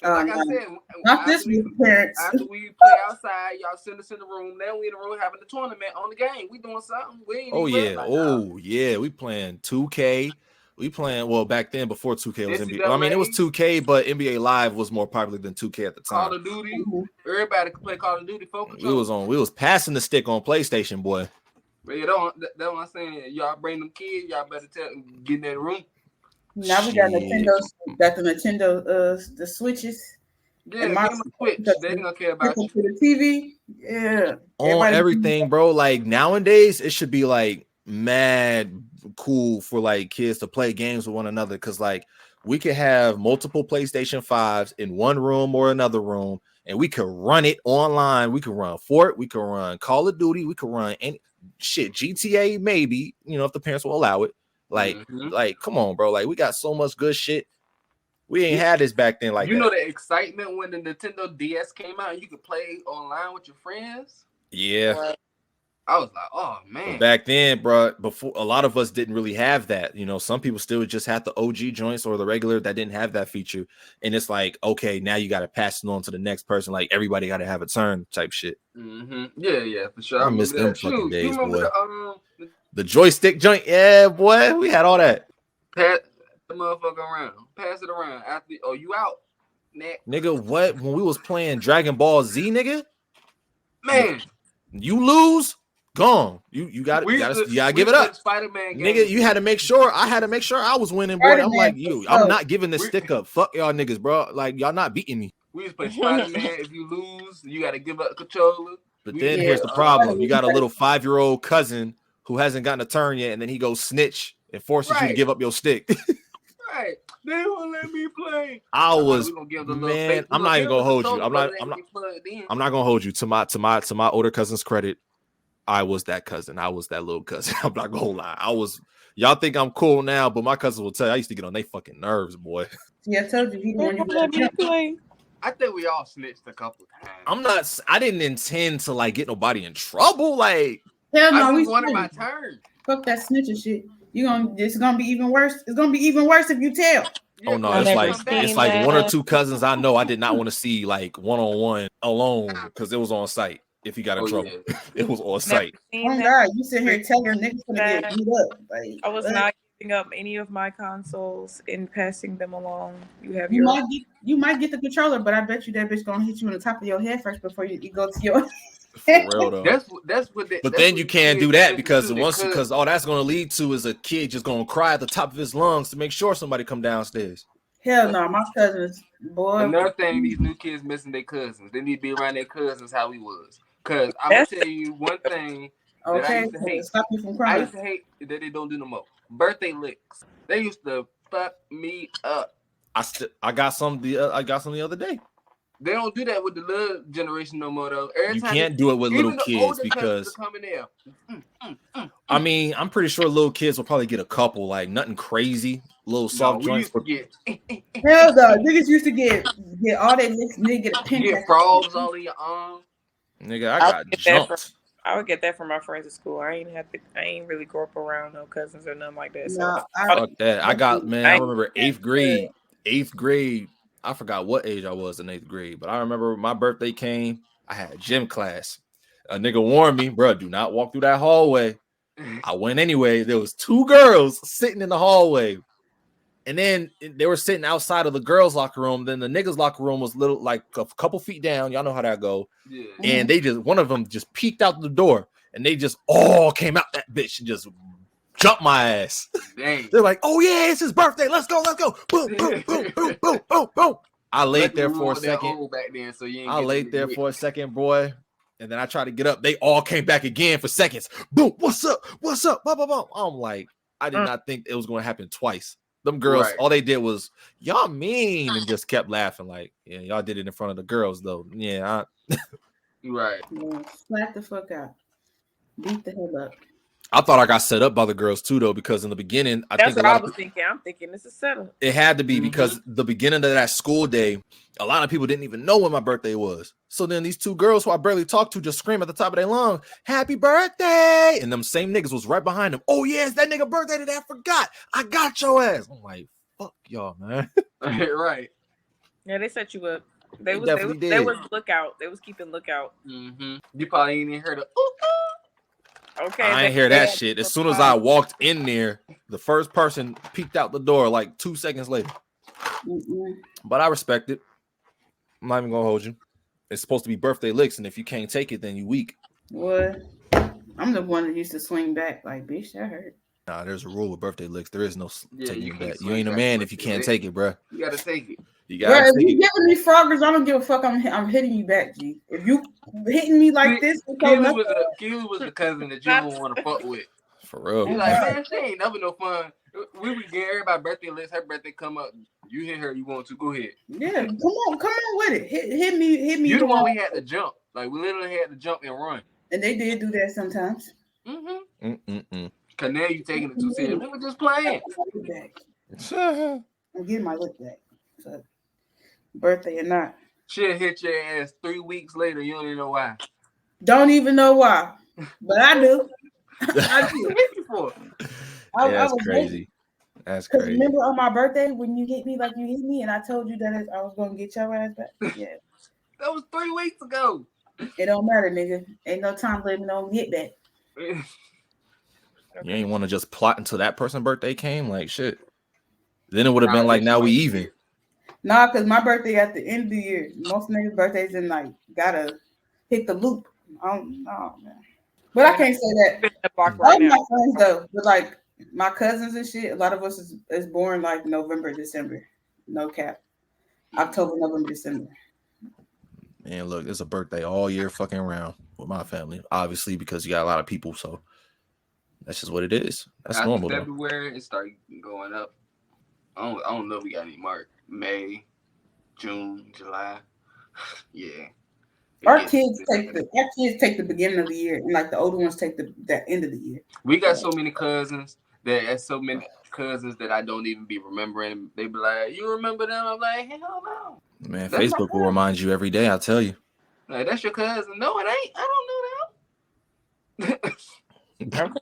Like I said, not this week, parents. After we play outside, y'all send us in the room. Then we in the room having the tournament on the game. We doing something. We ain't yeah. We playing 2K. We playing back then before 2K was NBA. Well, I mean, it was 2K, but NBA Live was more popular than 2K at the time. Call of Duty. Everybody could play Call of Duty. We was passing the stick on PlayStation, boy. But that's what I'm saying. Y'all bring them kids. Y'all better get in that room. Now we got the Switches. Yeah, give them a Switch. They don't care about you. The TV. Yeah. On everything, bro. Like nowadays, it should be like mad cool for like kids to play games with one another, because like we could have multiple PlayStation 5s in one room or another room, and we could run it online. We could run Fort, we could run Call of Duty, we could run any shit, GTA, maybe, if the parents will allow it. Like, like, come on, bro. Like, we got so much good shit. We ain't had this back then. Like, you know the excitement when the Nintendo DS came out and you could play online with your friends. Yeah. I was like, oh man. But back then, bro, before a lot of us didn't really have that. Some people still just had the OG joints or the regular that didn't have that feature. And it's like, okay, now you got to pass it on to the next person. Like everybody got to have a turn type shit. Yeah, for sure. I miss them fucking days, boy. The joystick joint, yeah, boy. We had all that. Pass the motherfucker around. Pass it around. After you out. Next. Nigga, what? When we was playing Dragon Ball Z, nigga? Man. You lose? Gone. You gotta give it up. Spider-Man nigga, you had to make sure. I had to make sure I was winning, boy. I'm like, I'm not giving this stick up. Fuck y'all niggas, bro. Like, y'all not beating me. We used to play Spider-Man. If you lose, you got to give up the controller. But then here's the problem. You got a little 5-year-old cousin who hasn't gotten a turn yet, and then he goes snitch and forces you to give up your stick. Right. They won't let me play. Man, I'm not even gonna hold you. I'm not gonna hold you. To my older cousin's credit, I was that cousin. I was that little cousin. I'm not gonna lie. Y'all think I'm cool now, but my cousin will tell you I used to get on their fucking nerves, boy. Yeah, I told you he didn't let me play. I think we all snitched a couple times. I didn't intend to like get nobody in trouble. Like, hell no, we wanted my turn. Fuck that snitching shit. It's gonna be even worse. It's gonna be even worse if you tell. Oh no, it's like one or two cousins I know I did not want to see like one-on-one alone because it was on site. If he got in trouble, it was on site. Oh God, you sit here telling niggas gonna get beat up. Like, I was not giving up any of my consoles and passing them along. You might get the controller, but I bet you that bitch gonna hit you in the top of your head first before you go to your. For real though. That's what. But then you can't do that because because all that's gonna lead to is a kid just gonna cry at the top of his lungs to make sure somebody come downstairs. Hell no, my cousins, boy. Another thing, these new kids missing their cousins. They need to be around their cousins how we was. Cause I'm gonna tell you one thing. Okay, I used to hate. Stop you from crying. I used to hate that they don't do no more birthday licks. They used to fuck me up. I got some the other day. They don't do that with the little generation no more though. You can't do it with little kids because I mean, I'm pretty sure little kids will probably get a couple, like nothing crazy, little soft joints. Hell no, niggas used to get all that licks, nigga get a pin. Get frogs all in your arm. Nigga, I got jumped. I would get that from my friends at school. I ain't really grow up around no cousins or nothing like that. So no, fuck that. I remember 8th grade. I forgot what age I was in 8th grade, but I remember my birthday came. I had gym class. A nigga warned me, bro, do not walk through that hallway. I went anyway. There was 2 girls sitting in the hallway. And then they were sitting outside of the girls' locker room. Then the niggas' locker room was little, like a couple feet down. Y'all know how that go. Yeah. And one of them just peeked out the door, and they just all came out that bitch and just jumped my ass. Dang. They're like, "Oh yeah, it's his birthday. Let's go. Boom, boom, boom, boom, boom, boom, boom." I laid there for a second. I laid there for a second, boy. And then I tried to get up. They all came back again for seconds. Boom, what's up? What's up? Blah, blah, blah. I'm like, I did not think it was going to happen twice. Them girls, all they did was, y'all mean, and just kept laughing. Like, yeah, y'all did it in front of the girls, though. Yeah. Right. Yeah, slap the fuck out. Beat the hell up. I thought I got set up by the girls, too, though, because in the beginning, that's what I was thinking. I'm thinking this is setup. It had to be because the beginning of that school day, a lot of people didn't even know when my birthday was. So then these 2 girls who I barely talked to just scream at the top of their lung, "Happy birthday!" And them same niggas was right behind them. "Oh, yes, that nigga birthday today. I forgot. I got your ass." I'm like, fuck y'all, man. Right. Yeah, they set you up. They was lookout. They was keeping lookout. Mm-hmm. You probably ain't even heard of. Okay, I ain't hear that shit. As soon as I walked in there, the first person peeked out the door like 2 seconds later. But I respect it. I'm not even gonna hold you. It's supposed to be birthday licks, and if you can't take it, then you weak. What? I'm the one that used to swing back like, bitch, that hurt. Nah, there's a rule with birthday licks. There is no taking it back. You ain't a back man if you can't take it, bro. You gotta take it. You gotta if you giving me froggers, I don't give a fuck. I'm hitting you back, G. If you hitting me like this, Keely was the cousin that you don't want to fuck with. For real. You're like, man, she ain't never no fun. We would get everybody birthday list. Her birthday come up. You hit her. You want to go ahead. Yeah, come on with it. Hit me. You the one we had to jump. Like we literally had to jump and run. And they did do that sometimes. Cause now you taking it too serious. We were just playing. I'm getting my look back. So, birthday or not. She'll hit your ass 3 weeks later. You don't even know why. Don't even know why, but I do. I do. Hit you for. That's crazy. That's crazy. Remember on my birthday when you hit me like you hit me, and I told you that I was gonna get your ass back. Yeah, that was 3 weeks ago. It don't matter, nigga. Ain't no time living on get back. You ain't want to just plot until that person's birthday came, like shit. Then it would have been like, now we even. Nah, because my birthday at the end of the year. Most niggas' birthdays in like gotta hit the loop. I don't know, man. But I can't say that. All my friends though, but like my cousins and shit, a lot of us is born like November, December. No cap. October, November, December. Man, look, it's a birthday all year fucking around with my family. Obviously, because you got a lot of people, so that's just what it is. That's after normal. February, it started going up. I don't know if we got any March, May, June, July. Yeah. Our kids take the beginning of the year, and like the older ones take the end of the year. We got so many cousins that I don't even be remembering. They be like, "You remember them?" I'm like, "Hell no." Man, that's Facebook will remind you every day. I'll tell you. Like, that's your cousin. No, it ain't. I don't know them.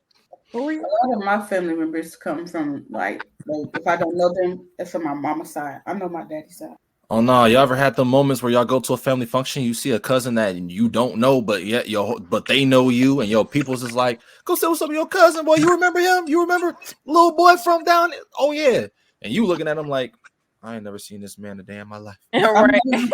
A lot of my family members come from like if I don't know them, it's from my mama's side. I know my daddy's side. Oh no, y'all ever had the moments where y'all go to a family function, you see a cousin that you don't know, but they know you, and your people's is like, go say what's up with your cousin, boy. You remember him? You remember little boy from down there? Oh yeah. And you looking at him like, I ain't never seen this man a day in my life. Right. I'm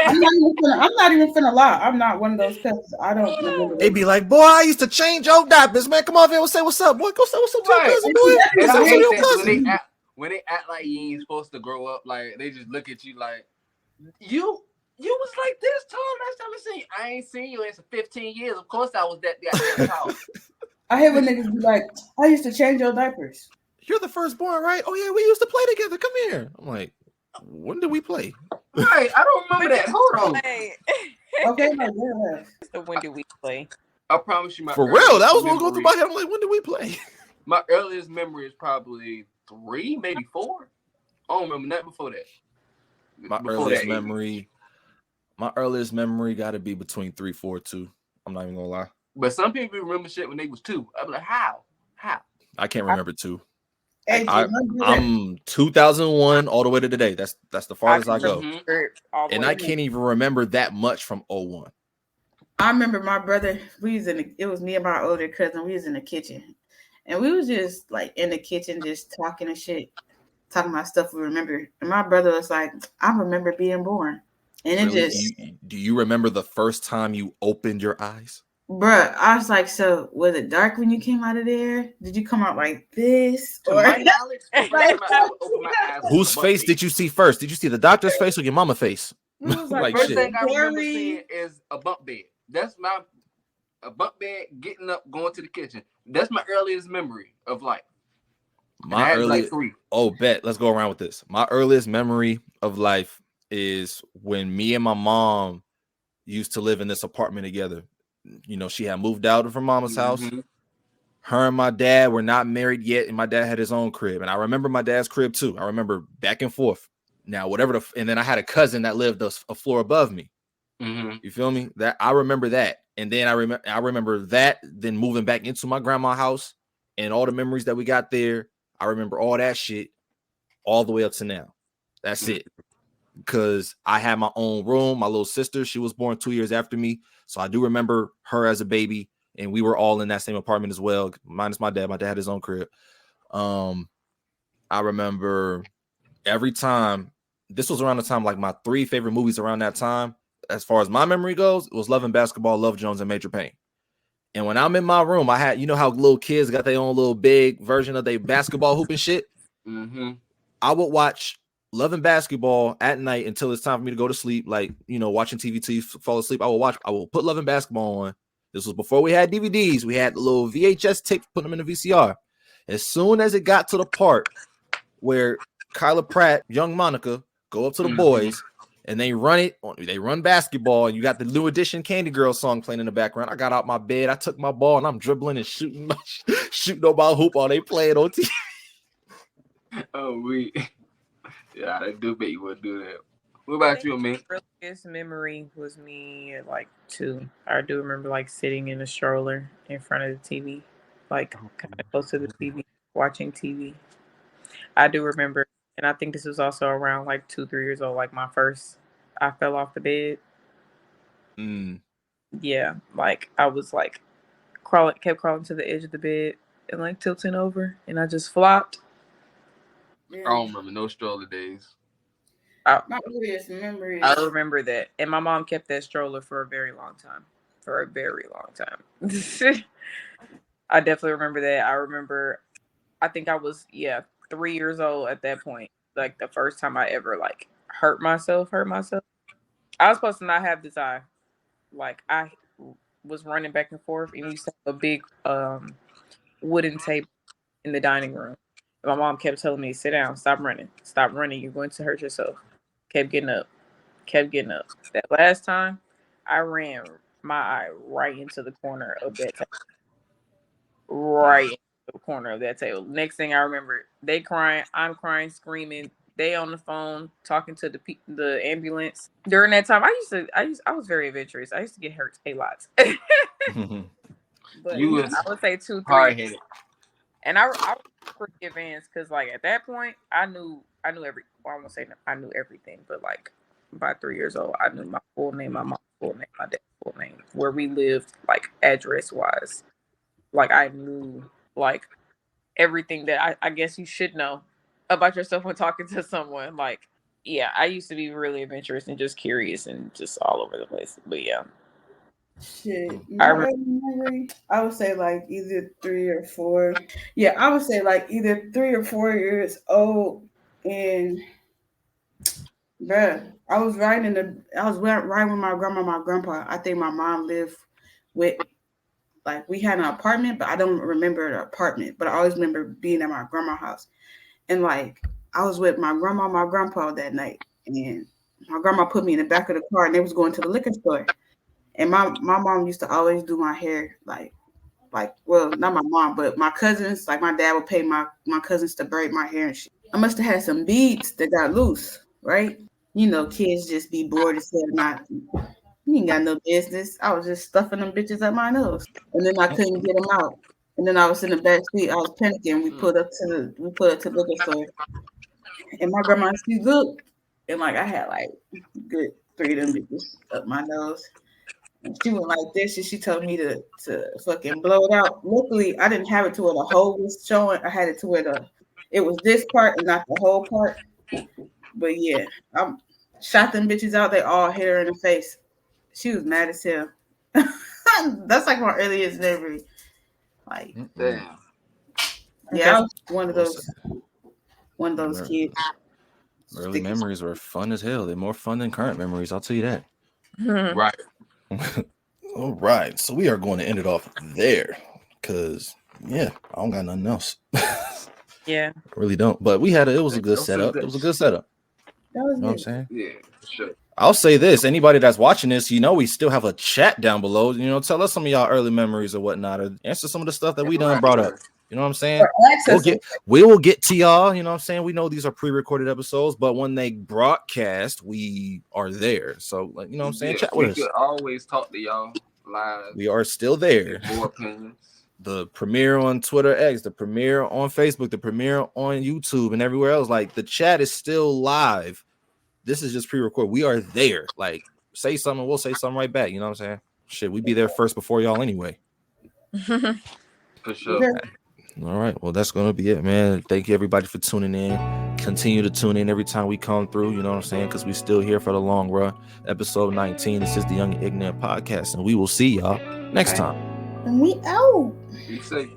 not even finna lie. I'm not one of those cousins. I don't remember. They be like, boy, I used to change your diapers, man. Come on here and say what's up, boy. Go say what's up to your cousin, boy. Go say what's up to your cousin. When they act like you ain't supposed to grow up, like they just look at you like, you was like this tall last time I seen you. I ain't seen you in 15 years. Of course I was that tall. I hate when niggas be like, I used to change your diapers. You're the firstborn, right? Oh yeah, we used to play together. Come here. I'm like, when did we play? Right, I don't remember that. Hold on. Okay, so when did we play? I promise you, for real, that was what going through my head. I'm like, when did we play? My earliest memory is probably 3, maybe 4. I don't remember nothing before that. My earliest memory got to be between 3, 4, 2. I'm not even gonna lie. But some people remember shit when they was 2. I'm like, how? I can't remember 2. I'm 2001 all the way to today. That's the farthest I go. And I can't even remember that much from 01. I remember my brother, it was me and my older cousin, we was in the kitchen. And we was just like in the kitchen just talking and shit, talking about stuff we remember. And my brother was like, I remember being born. And do you remember the first time you opened your eyes? Bruh, I was like, so was it dark when you came out of there? Did you come out like this? Whose face did you see first? Did you see the doctor's face or your mama's face? Like first thing I remember seeing is a bunk bed. That's a bunk bed, getting up, going to the kitchen. That's my earliest memory of life. Bet. Let's go around with this. My earliest memory of life is when me and my mom used to live in this apartment together. You know, she had moved out of her mama's house. Her and my dad were not married yet, and my dad had his own crib. And I remember my dad's crib too. I remember back and forth. Now, and then I had a cousin that lived a floor above me. You feel me? That I remember that. And then I remember that, then moving back into my grandma's house and all the memories that we got there. I remember all that shit all the way up to now. That's it. because I had my own room. My little sister, she was born 2 years after me. So I do remember her as a baby. And we were all in that same apartment as well. Minus my dad. My dad had his own crib. I remember every time, this was around the time, like my 3 favorite movies around that time, as far as my memory goes, it was Love and Basketball, Love Jones, and Major Payne. And when I'm in my room, I had, you know how little kids got their own little big version of their basketball hoop and shit? Mm-hmm. I would watch Love and Basketball at night until it's time for me to go to sleep. Like, you know, watching TV till you fall asleep. I will put Love and Basketball on. This was before we had DVDs. We had the little VHS tape, put them in the VCR. As soon as it got to the part where Kyla Pratt, young Monica, go up to the boys and they run basketball, and you got the New Edition Candy Girl song playing in the background. I got out my bed, I took my ball, and I'm dribbling and shooting on my hoop while they playing on TV. Oh, yeah, I do bet you would do that. What about you, man? The earliest memory was me at like 2. I do remember like sitting in a stroller in front of the TV, like kind of close to the TV, watching TV. I do remember, and I think this was also around like 2-3 years old. Like I fell off the bed. Yeah, like I was like kept crawling to the edge of the bed and like tilting over, and I just flopped. I don't remember no stroller days. My earliest memory. I remember that, and my mom kept that stroller for a very long time. I definitely remember that. I remember, I think I was 3 years old at that point. Like the first time I ever like hurt myself. I was supposed to not have this eye. Like I was running back and forth, and we used to have a big wooden table in the dining room. And my mom kept telling me, "Sit down, stop running, you're going to hurt yourself." Kept getting up. That last time, I ran my eye right into the corner of that table. Next thing I remember, they crying, I'm crying, screaming. They on the phone talking to the ambulance. During that time, I was very adventurous. I used to get hurt a lot. But I would say 2, 3. Hard-headed. And I was pretty advanced because, like, at that point, I knew I won't say I knew everything, but like by 3 years old, I knew my full name, my mom's full name, my dad's full name, where we lived, like address wise. Like I knew like everything that I guess you should know about yourself when talking to someone. Like, yeah, I used to be really adventurous and just curious and just all over the place. But yeah. Shit. I would say like either 3 or 4. Yeah, I would say like either 3 or 4 years old. And bruh, I was riding with my grandma, my grandpa. I think my mom lived with, like, we had an apartment, but I don't remember the apartment. But I always remember being at my grandma's house. And like I was with my grandma, my grandpa that night. And my grandma put me in the back of the car and they was going to the liquor store. And my mom used to always do my hair like, well, not my mom, but my cousins. Like my dad would pay my cousins to braid my hair and shit. I must have had some beads that got loose, right? You know, kids just be bored and said, "Not, you ain't got no business." I was just stuffing them bitches up my nose, and then I couldn't get them out. And then I was in the back seat. I was panicking. We pulled up to the liquor store, and my grandma, she looked, and like I had like good 3 of them bitches up my nose. And she went like this, and she told me to fucking blow it out. Luckily, I didn't have it to where the hole was showing. I had it to where it was this part and not the whole part. But yeah, I shot them bitches out. They all hit her in the face. She was mad as hell. That's like my earliest memory. Like, damn. Yeah, I was one of those kids. Early memories were fun as hell. They're more fun than current memories. I'll tell you that. Right. All right. So we are going to end it off there because, I don't got nothing else. Yeah. I really don't. But it was a good setup. It was a good setup. That was you know what I'm saying? Yeah, for sure. I'll say this. Anybody that's watching this, we still have a chat down below. Tell us some of y'all early memories or whatnot, or answer some of the stuff that we done brought up. You know what I'm saying? We will get to y'all. You know what I'm saying? We know these are pre-recorded episodes, but when they broadcast, we are there. So, you know what I'm saying? Chat with us. We could always talk to y'all live. We are still there. More opinions. The premiere on Twitter X, the premiere on Facebook, the premiere on YouTube, and everywhere else. Like, the chat is still live. this is just pre-record. We are there. Like, say something, we'll say something right back. You know what I'm saying? Shit, we be there first before y'all anyway. For sure. All right. Well, that's gonna be it, man. Thank you everybody for tuning in. Continue to tune in every time we come through. You know what I'm saying? Because we still here for the long run. Episode 19. This is the Young and Ignant podcast, and we will see y'all next time. And we out. Be safe.